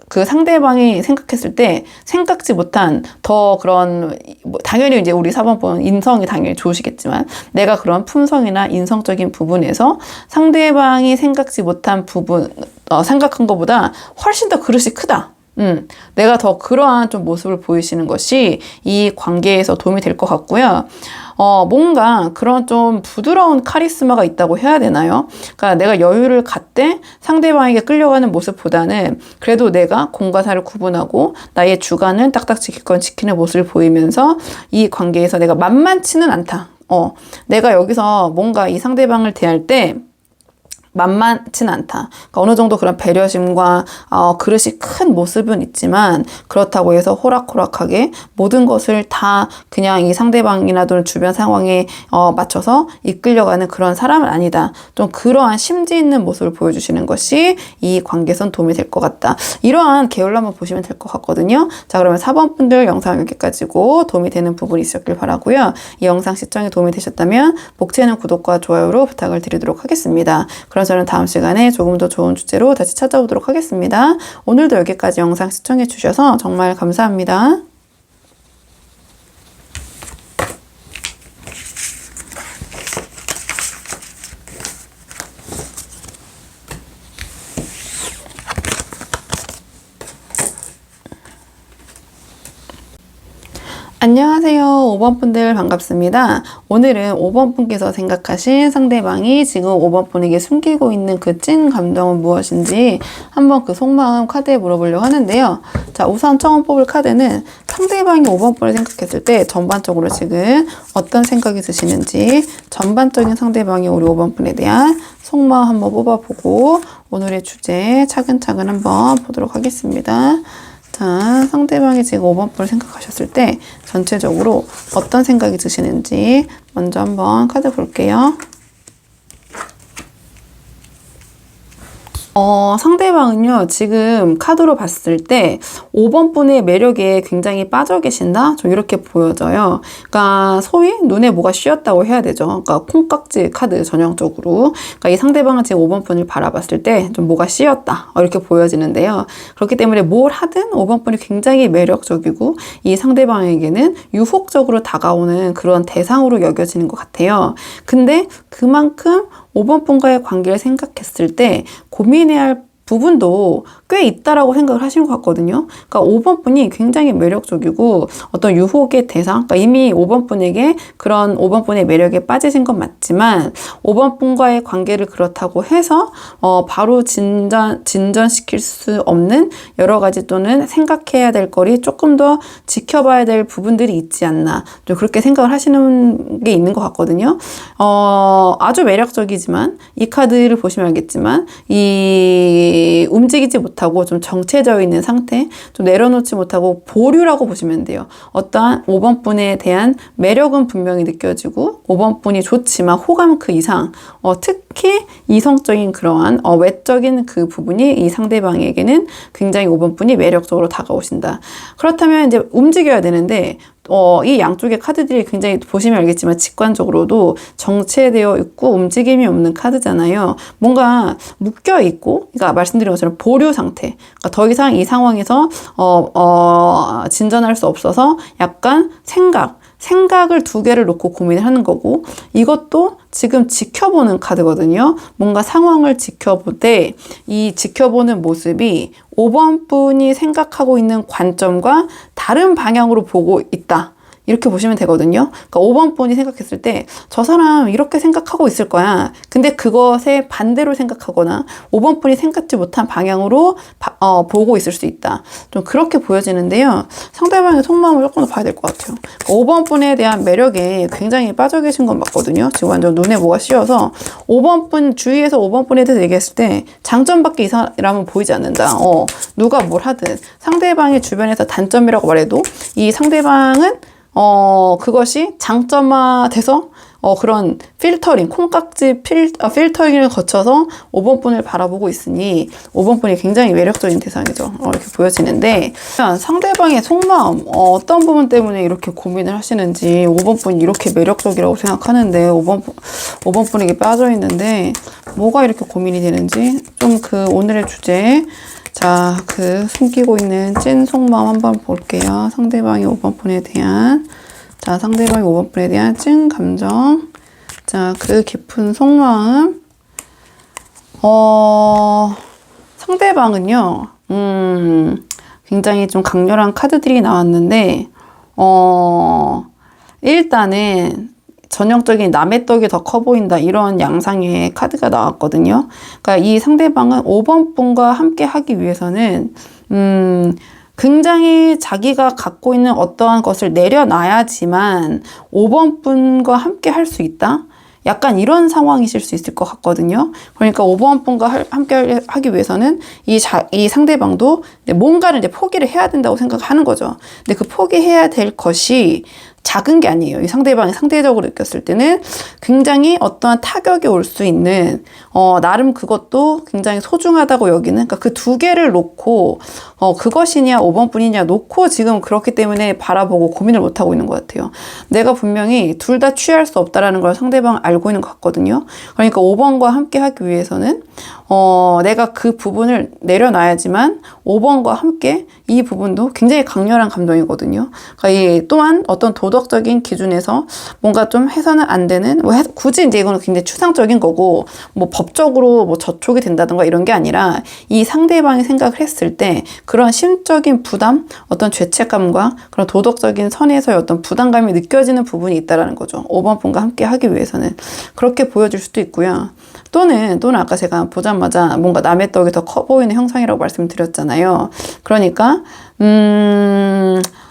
그 상대방이 생각했을 때 생각지 못한 더 그런 뭐 당연히 이제 우리 4번분 인성이 당연히 좋으시겠지만 내가 그런 품성이나 인성적인 부분에서 상대방이 생각지 못한 부분 생각한 것보다 훨씬 더 그릇이 크다. 내가 더 그러한 좀 모습을 보이시는 것이 이 관계에서 도움이 될 것 같고요. 뭔가 그런 좀 부드러운 카리스마가 있다고 해야 되나요? 그러니까 내가 여유를 갖되 상대방에게 끌려가는 모습보다는 그래도 내가 공과 사를 구분하고 나의 주관을 딱딱 지킬 건 지키는 모습을 보이면서 이 관계에서 내가 만만치는 않다. 내가 여기서 뭔가 이 상대방을 대할 때 만만치는 않다. 그러니까 어느 정도 그런 배려심과 그릇이 큰 모습은 있지만 그렇다고 해서 호락호락하게 모든 것을 다 그냥 이 상대방이나 또는 주변 상황에 맞춰서 이끌려가는 그런 사람은 아니다. 좀 그러한 심지 있는 모습을 보여주시는 것이 이 관계선 도움이 될 것 같다. 이러한 계열로 한번 보시면 될 것 같거든요. 자, 그러면 4번 분들 영상 여기까지고 도움이 되는 부분이 있었길 바라고요. 이 영상 시청에 도움이 되셨다면 복채는 구독과 좋아요로 부탁을 드리도록 하겠습니다. 그럼 저는 다음 시간에 조금 더 좋은 주제로 다시 찾아오도록 하겠습니다. 오늘도 여기까지 영상 시청해 주셔서 정말 감사합니다. 안녕하세요. 5번 분들 반갑습니다. 오늘은 5번 분께서 생각하신 상대방이 지금 5번 분에게 숨기고 있는 그 찐 감정은 무엇인지 한번 그 속마음 카드에 물어보려고 하는데요. 자, 우선 처음 뽑을 카드는 상대방이 5번 분을 생각했을 때 전반적으로 지금 어떤 생각이 드시는지 전반적인 상대방이 우리 5번 분에 대한 속마음 한번 뽑아보고 오늘의 주제 차근차근 한번 보도록 하겠습니다. 자, 상대방이 지금 5번 분을 생각하셨을 때 전체적으로 어떤 생각이 드시는지 먼저 한번 카드 볼게요. 상대방은요, 지금 카드로 봤을 때 5번 분의 매력에 굉장히 빠져 계신다? 좀 이렇게 보여져요. 그러니까 소위 눈에 뭐가 씌었다고 해야 되죠. 그러니까 콩깍지 카드 전형적으로. 그러니까 이 상대방은 지금 5번 분을 바라봤을 때 좀 뭐가 씌었다. 이렇게 보여지는데요. 그렇기 때문에 뭘 하든 5번 분이 굉장히 매력적이고 이 상대방에게는 유혹적으로 다가오는 그런 대상으로 여겨지는 것 같아요. 근데 그만큼 5번 분과의 관계를 생각했을 때 고민해야 할 부분도 꽤 있다라고 생각을 하시는 것 같거든요. 그러니까 5번 분이 굉장히 매력적이고 어떤 유혹의 대상, 그러니까 이미 5번 분에게 그런 5번 분의 매력에 빠지신 건 맞지만 5번 분과의 관계를 그렇다고 해서 바로 진전시킬 수 없는 여러 가지 또는 생각해야 될 거리 조금 더 지켜봐야 될 부분들이 있지 않나 좀 그렇게 생각을 하시는 게 있는 것 같거든요. 아주 매력적이지만 이 카드를 보시면 알겠지만 움직이지 못하고 좀 정체되어 있는 상태, 좀 내려놓지 못하고 보류라고 보시면 돼요. 어떠한 5번 분에 대한 매력은 분명히 느껴지고 5번 분이 좋지만 호감 그 이상, 특히 이성적인 그러한 외적인 그 부분이 이 상대방에게는 굉장히 5번 분이 매력적으로 다가오신다. 그렇다면 이제 움직여야 되는데 이 양쪽의 카드들이 굉장히 보시면 알겠지만 직관적으로도 정체되어 있고 움직임이 없는 카드잖아요. 뭔가 묶여 있고, 그러니까 말씀드린 것처럼 보류 상태. 그러니까 더 이상 이 상황에서 진전할 수 없어서 약간 생각을 두 개를 놓고 고민을 하는 거고, 이것도 지금 지켜보는 카드거든요. 뭔가 상황을 지켜보되 이 지켜보는 모습이 5번 분이 생각하고 있는 관점과 다른 방향으로 보고 있다. 이렇게 보시면 되거든요. 그러니까 5번 분이 생각했을 때 저 사람 이렇게 생각하고 있을 거야. 근데 그것에 반대로 생각하거나 5번 분이 생각지 못한 방향으로 보고 있을 수 있다. 좀 그렇게 보여지는데요. 상대방의 속마음을 조금 더 봐야 될 것 같아요. 그러니까 5번 분에 대한 매력에 굉장히 빠져 계신 건 맞거든요. 지금 완전 눈에 뭐가 씌어서 5번 분 주위에서 5번 분에 대해서 얘기했을 때 장점밖에 이 사람은 보이지 않는다. 누가 뭘 하든 상대방의 주변에서 단점이라고 말해도 이 상대방은 그것이 장점화돼서 그런 필터링, 콩깍지 필터링을 거쳐서 5번 분을 바라보고 있으니 5번 분이 굉장히 매력적인 대상이죠. 이렇게 보여지는데 상대방의 속마음, 어떤 부분 때문에 이렇게 고민을 하시는지 5번 분이 이렇게 매력적이라고 생각하는데 5번 분에게 빠져 있는데 뭐가 이렇게 고민이 되는지 좀 그 오늘의 주제 자, 그 숨기고 있는 찐 속마음 한번 볼게요. 상대방이 5번 분에 대한, 자, 상대방이 5번 분에 대한 찐 감정. 자, 그 깊은 속마음. 상대방은요, 굉장히 좀 강렬한 카드들이 나왔는데, 일단은 전형적인 남의 떡이 더 커 보인다 이런 양상의 카드가 나왔거든요. 그러니까 이 상대방은 5번 분과 함께 하기 위해서는 굉장히 자기가 갖고 있는 어떠한 것을 내려놔야지만 5번 분과 함께 할 수 있다. 약간 이런 상황이실 수 있을 것 같거든요. 그러니까 5번 분과 함께 하기 위해서는 이 상대방도 뭔가를 이제 포기를 해야 된다고 생각하는 거죠. 근데 그 포기해야 될 것이 작은 게 아니에요. 이 상대방이 상대적으로 느꼈을 때는 굉장히 어떠한 타격이 올 수 있는, 나름 그것도 굉장히 소중하다고 여기는, 그러니까 그 두 개를 놓고, 그것이냐, 5번 뿐이냐 놓고 지금 그렇기 때문에 바라보고 고민을 못하고 있는 것 같아요. 내가 분명히 둘 다 취할 수 없다라는 걸 상대방은 알고 있는 것 같거든요. 그러니까 5번과 함께 하기 위해서는, 내가 그 부분을 내려놔야지만 5번과 함께 이 부분도 굉장히 강렬한 감정이거든요. 그러니까 이 또한 어떤 도덕적인 기준에서 뭔가 좀 해서는 안 되는, 굳이 이제 이거는 굉장히 추상적인 거고, 뭐 법적으로 뭐 저촉이 된다든가 이런 게 아니라 이 상대방이 생각을 했을 때 그런 심적인 부담, 어떤 죄책감과 그런 도덕적인 선에서의 어떤 부담감이 느껴지는 부분이 있다라는 거죠. 5번 분과 함께 하기 위해서는. 그렇게 보여줄 수도 있고요. 또는 아까 제가 보자마자 뭔가 남의 떡이 더 커 보이는 형상이라고 말씀드렸잖아요. 그러니까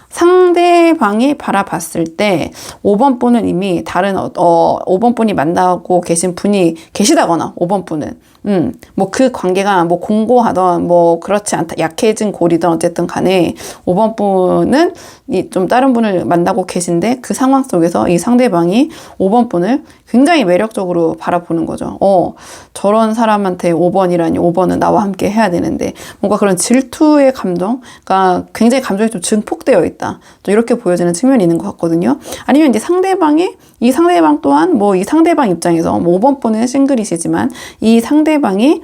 상대방이 바라봤을 때 5번 분은 이미 다른 5번 분이 만나고 계신 분이 계시다거나 5번 분은 뭐 그 관계가 뭐 공고하던 뭐 그렇지 않다 약해진 골이든 어쨌든 간에 5번 분은 좀 다른 분을 만나고 계신데 그 상황 속에서 이 상대방이 5번 분을 굉장히 매력적으로 바라보는 거죠. 저런 사람한테 5번이라니 5번은 나와 함께 해야 되는데 뭔가 그런 질투의 감정가 굉장히 감정이 좀 증폭되어 있다. 또 이렇게 보여지는 측면이 있는 것 같거든요. 아니면 이제 이 상대방 또한 뭐 이 상대방 입장에서 뭐 5번 분은 싱글이시지만 이 상대방이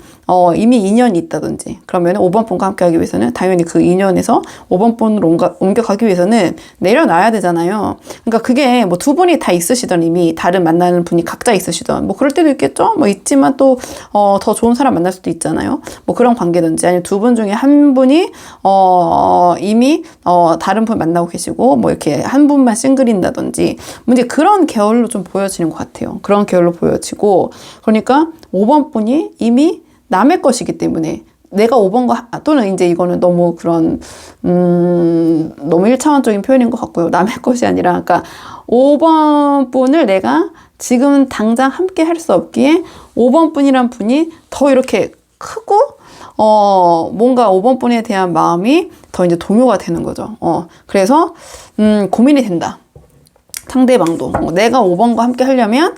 이미 인연이 있다든지 그러면 5번 분과 함께 하기 위해서는 당연히 그 인연에서 5번 분으로 옮겨가기 위해서는 내려놔야 되잖아요. 그러니까 그게 뭐 두 분이 다 있으시던 이미 다른 만나는 분이 각자 있으시던 뭐 그럴 때도 있겠죠. 뭐 있지만 또 더 좋은 사람 만날 수도 있잖아요. 뭐 그런 관계든지 아니면 두 분 중에 한 분이 이미 다른 분 만나고 계시고 뭐 이렇게 한 분만 싱글인다든지 뭐 이제 그런 계열로 좀 보여지는 것 같아요. 그런 계열로 보여지고 그러니까 5번 분이 이미 남의 것이기 때문에 내가 5번과 또는 이제 이거는 너무 그런 너무 1차원적인 표현인 것 같고요. 남의 것이 아니라 그러니까 5번 분을 내가 지금 당장 함께 할 수 없기에 5번 분이란 분이 더 이렇게 크고 뭔가 5번 분에 대한 마음이 더 이제 동요가 되는 거죠. 그래서 고민이 된다. 상대방도 내가 5번과 함께 하려면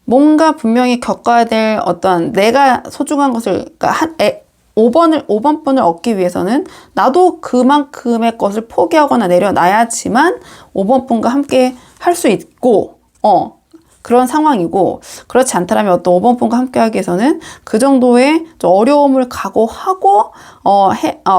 뭔가 분명히 겪어야 될 어떤 내가 소중한 것을 그러니까 5번 분을 얻기 위해서는 나도 그만큼의 것을 포기하거나 내려놔야지만 5번 분과 함께 할 수 있고 그런 상황이고 그렇지 않다면 어떤 5번 분과 함께 하기 위해서는 그 정도의 좀 어려움을 각오하고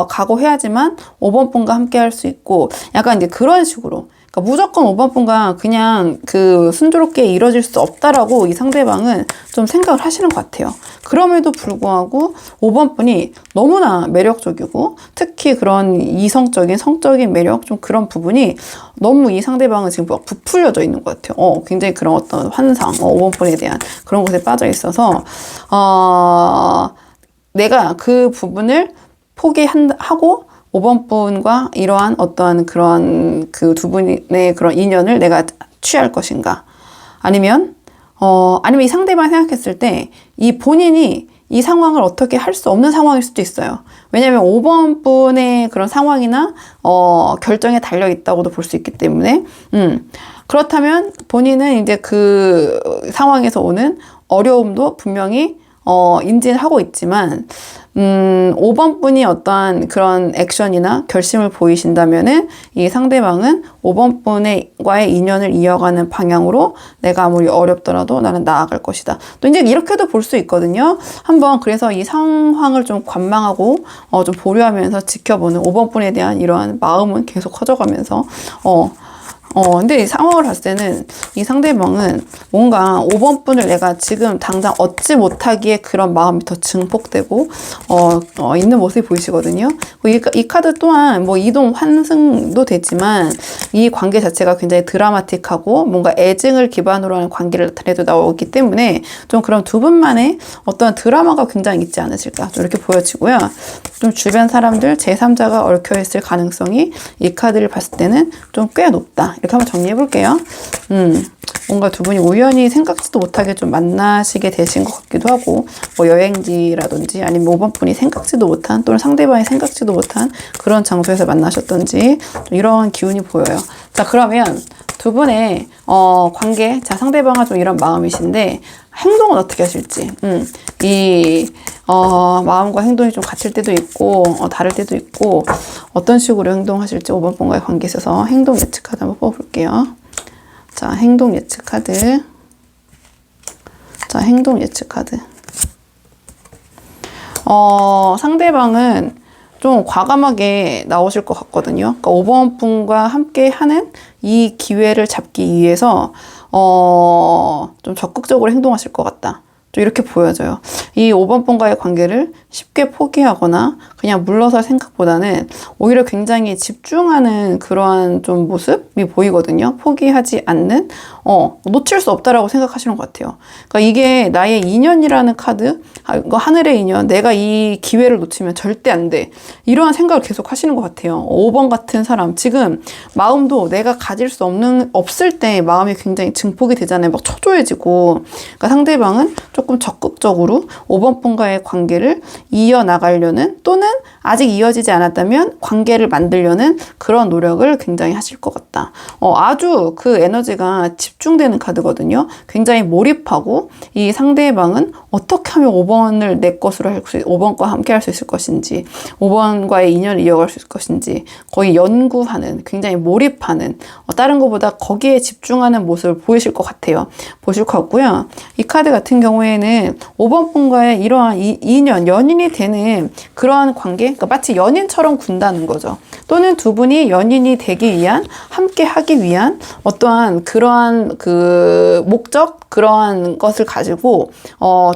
각오해야지만 5번 분과 함께 할 수 있고 약간 이제 그런 식으로 그러니까 무조건 5번 분과 그냥 그 순조롭게 이루어질 수 없다라고 이 상대방은 좀 생각을 하시는 것 같아요. 그럼에도 불구하고 5번 분이 너무나 매력적이고 특히 그런 이성적인 성적인 매력 좀 그런 부분이 너무 이 상대방은 지금 부풀려져 있는 것 같아요. 굉장히 그런 어떤 환상, 5번 분에 대한 그런 것에 빠져 있어서 내가 그 부분을 포기하고 5번 분과 이러한 어떠한 그런 그 두 분의 그런 인연을 내가 취할 것인가 아니면 이 상대방이 생각했을 때 이 본인이 이 상황을 어떻게 할 수 없는 상황일 수도 있어요. 왜냐하면 5번 분의 그런 상황이나 결정에 달려 있다고도 볼 수 있기 때문에 그렇다면 본인은 이제 그 상황에서 오는 어려움도 분명히 인지를 하고 있지만 5번 분이 어떠한 그런 액션이나 결심을 보이신다면은 이 상대방은 5번 분과의 인연을 이어가는 방향으로 내가 아무리 어렵더라도 나는 나아갈 것이다. 또 이제 이렇게도 볼 수 있거든요. 한번 그래서 이 상황을 좀 관망하고 좀 보류하면서 지켜보는 5번 분에 대한 이러한 마음은 계속 커져가면서 근데 이 상황을 봤을 때는 이 상대방은 뭔가 5번 분을 내가 지금 당장 얻지 못하기에 그런 마음이 더 증폭되고, 있는 모습이 보이시거든요. 이 카드 또한 뭐 이동 환승도 되지만 이 관계 자체가 굉장히 드라마틱하고 뭔가 애증을 기반으로 하는 관계를 해도 나오기 때문에 좀 그런 두 분만의 어떤 드라마가 굉장히 있지 않으실까. 좀 이렇게 보여지고요. 좀 주변 사람들, 제3자가 얽혀있을 가능성이 이 카드를 봤을 때는 좀 꽤 높다. 이렇게 한번 정리해 볼게요. 뭔가 두 분이 우연히 생각지도 못하게 좀 만나시게 되신 것 같기도 하고, 뭐 여행지라든지 아니면 5번 분이 생각지도 못한 또는 상대방이 생각지도 못한 그런 장소에서 만나셨던지 좀 이런 기운이 보여요. 자, 그러면 두 분의 관계, 자, 상대방은 좀 이런 마음이신데 행동은 어떻게 하실지, 마음과 행동이 좀 같을 때도 있고, 다를 때도 있고, 어떤 식으로 행동하실지 5번 분과의 관계에 있어서 행동 예측 카드 한번 뽑아볼게요. 자, 행동 예측 카드. 자, 행동 예측 카드. 상대방은 좀 과감하게 나오실 것 같거든요. 그러니까 5번 분과 함께 하는 이 기회를 잡기 위해서, 좀 적극적으로 행동하실 것 같다. 좀 이렇게 보여져요. 이 5번 분과의 관계를 쉽게 포기하거나 그냥 물러설 생각보다는 오히려 굉장히 집중하는 그러한 좀 모습이 보이거든요. 포기하지 않는, 놓칠 수 없다라고 생각하시는 것 같아요. 그러니까 이게 나의 인연이라는 카드, 이거 하늘의 인연, 내가 이 기회를 놓치면 절대 안 돼. 이러한 생각을 계속 하시는 것 같아요. 5번 같은 사람, 지금 마음도 내가 가질 수 없을 때 마음이 굉장히 증폭이 되잖아요. 막 초조해지고. 그러니까 상대방은 조금 적극적으로 5번 분과의 관계를 이어나가려는 또는 아직 이어지지 않았다면 관계를 만들려는 그런 노력을 굉장히 하실 것 같다. 아주 그 에너지가 집중되는 카드거든요. 굉장히 몰입하고 이 상대방은 어떻게 하면 5번을 내 것으로 할 수, 5번과 함께 할 수 있을 것인지, 5번과의 인연을 이어갈 수 있을 것인지 거의 연구하는, 굉장히 몰입하는, 다른 것보다 거기에 집중하는 모습을 보이실 것 같아요. 보실 것 같고요. 이 카드 같은 경우에는 5번 분과의 이러한 인연, 연인이 되는 그러한 관계, 그러니까 마치 연인처럼 군다는 거죠. 또는 두 분이 연인이 되기 위한, 함께 하기 위한 어떠한 그러한 그 목적, 그러한 것을 가지고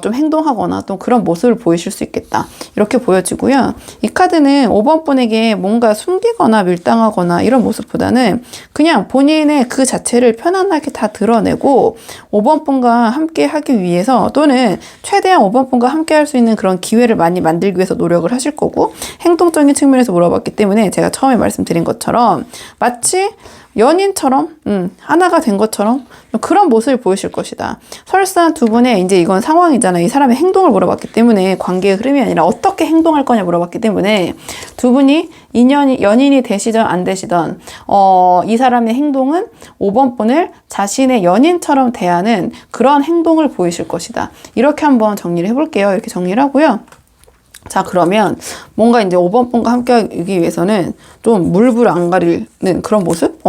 좀 행동하거나 또 그런 모습을 보이실 수 있겠다. 이렇게 보여지고요. 이 카드는 5번 분에게 뭔가 숨기거나 밀당하거나 이런 모습보다는 그냥 본인의 그 자체를 편안하게 다 드러내고 5번 분과 함께 하기 위해서 또는 최대한 5번 분과 함께 할 수 있는 그런 기회를 많이 만들기 위해서 노력을 하실 거고, 행동적인 측면에서 물어봤기 때문에 제가 처음에 말씀드린 것처럼 마치 연인처럼 하나가 된 것처럼 그런 모습을 보이실 것이다. 설사 두 분의 이제 이건 상황이잖아요. 이 사람의 행동을 물어봤기 때문에 관계의 흐름이 아니라 어떻게 행동할 거냐 물어봤기 때문에 두 분이 연인이 되시든 안 되시든 이 사람의 행동은 5번 분을 자신의 연인처럼 대하는 그런 행동을 보이실 것이다. 이렇게 한번 정리를 해볼게요. 이렇게 정리를 하고요. 자, 그러면 뭔가 이제 5번 분과 함께 하기 위해서는 좀 물불 안 가리는 그런 모습?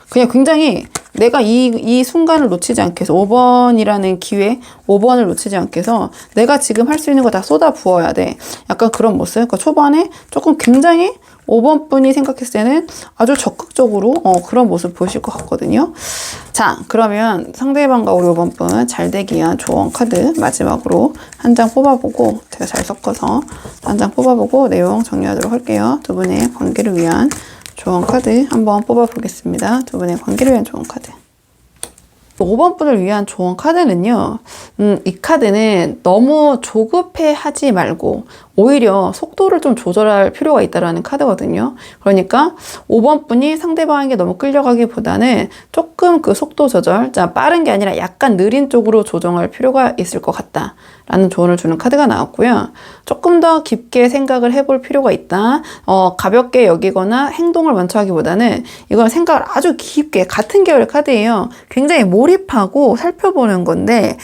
그냥 굉장히 내가 이 순간을 놓치지 않게 해서 5번이라는 기회, 5번을 놓치지 않게 해서 내가 지금 할 수 있는 거 다 쏟아 부어야 돼. 약간 그런 모습. 그러니까 초반에 조금 굉장히 5번 분이 생각했을 때는 아주 적극적으로 그런 모습 보실 것 같거든요. 자, 그러면 상대방과 우리 5번 분 잘 되기 위한 조언 카드 마지막으로 한 장 뽑아보고 제가 잘 섞어서 한 장 뽑아보고 내용 정리하도록 할게요. 두 분의 관계를 위한 조언 카드 한번 뽑아보겠습니다. 두 분의 관계를 위한 조언 카드. 5번 분을 위한 조언 카드는요, 이 카드는 너무 조급해 하지 말고 오히려 속도를 좀 조절할 필요가 있다라는 카드거든요. 그러니까 5번 분이 상대방에게 너무 끌려가기보다는 조금 그 속도 조절, 자, 빠른 게 아니라 약간 느린 쪽으로 조정할 필요가 있을 것 같다. 라는 조언을 주는 카드가 나왔고요. 조금 더 깊게 생각을 해볼 필요가 있다. 가볍게 여기거나 행동을 먼저 하기보다는 이건 생각을 아주 깊게, 같은 계열 카드예요. 굉장히 몰입하고 살펴보는 건데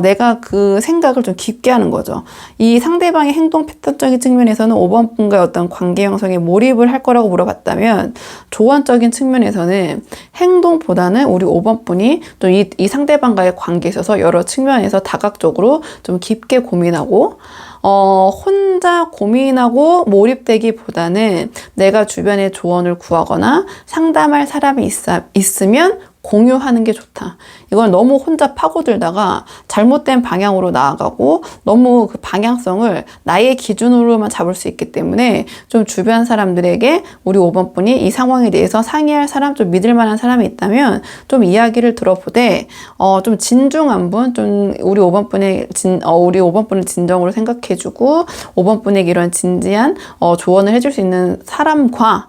내가 그 생각을 좀 깊게 하는 거죠. 이 상대방의 행동 패턴적인 측면에서는 5번 분과의 어떤 관계 형성에 몰입을 할 거라고 물어봤다면, 조언적인 측면에서는 행동보다는 우리 5번 분이 또 이 상대방과의 관계에 있어서 여러 측면에서 다각적으로 좀 깊게 고민하고, 혼자 고민하고 몰입되기보다는 내가 주변에 조언을 구하거나 상담할 사람이 있으면 공유하는 게 좋다. 이건 너무 혼자 파고들다가 잘못된 방향으로 나아가고 너무 그 방향성을 나의 기준으로만 잡을 수 있기 때문에 좀 주변 사람들에게 우리 5번 분이 이 상황에 대해서 상의할 사람, 좀 믿을 만한 사람이 있다면 좀 이야기를 들어보되 좀 진중한 분, 좀 우리 5번 분을 진정으로 생각해주고 5번 분에게 이런 진지한 조언을 해줄 수 있는 사람과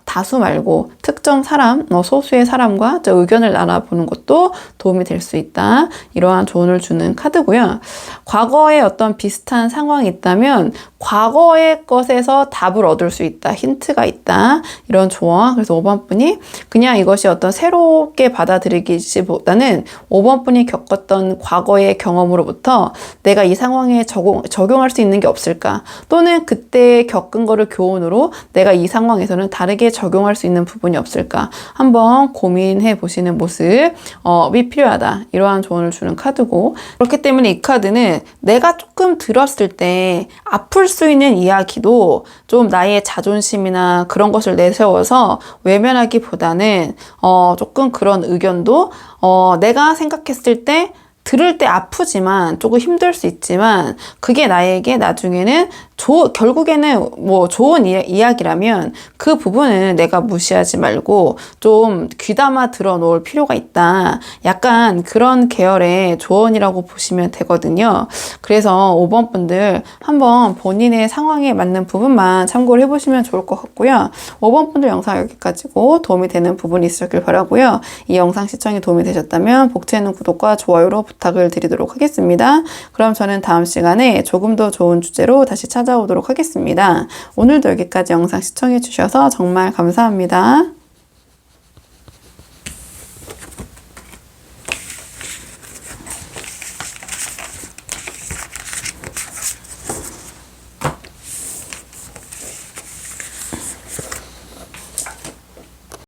다수 말고 특정 사람, 소수의 사람과 의견을 나눠보는 것도 도움이 될 수 있다. 이러한 조언을 주는 카드고요. 과거에 어떤 비슷한 상황이 있다면 과거의 것에서 답을 얻을 수 있다. 힌트가 있다. 이런 조언. 그래서 5번 분이 그냥 이것이 어떤 새롭게 받아들이기보다는 5번 분이 겪었던 과거의 경험으로부터 내가 이 상황에 적용할 수 있는 게 없을까? 또는 그때 겪은 거를 교훈으로 내가 이 상황에서는 다르게 적용할 수 있는 부분이 없을까? 한번 고민해 보시는 모습이 필요하다. 이러한 조언을 주는 카드고, 그렇기 때문에 이 카드는 내가 조금 들었을 때 아플 수 있는 이야기도 좀 나의 자존심이나 그런 것을 내세워서 외면하기보다는 조금 그런 의견도 내가 생각했을 때 들을 때 아프지만 조금 힘들 수 있지만 그게 나에게 나중에는 결국에는 뭐 좋은 이야기라면 그 부분은 내가 무시하지 말고 좀 귀담아 들어놓을 필요가 있다. 약간 그런 계열의 조언이라고 보시면 되거든요. 그래서 5번 분들 한번 본인의 상황에 맞는 부분만 참고를 해보시면 좋을 것 같고요. 5번 분들 영상 여기까지고 도움이 되는 부분이 있었길 바라고요. 이 영상 시청이 도움이 되셨다면 복제해놓은 구독과 좋아요로 부탁을 드리도록 하겠습니다. 그럼 저는 다음 시간에 조금 더 좋은 주제로 다시 찾아오도록 하겠습니다. 오늘도 여기까지 영상 시청해 주셔서 정말 감사합니다.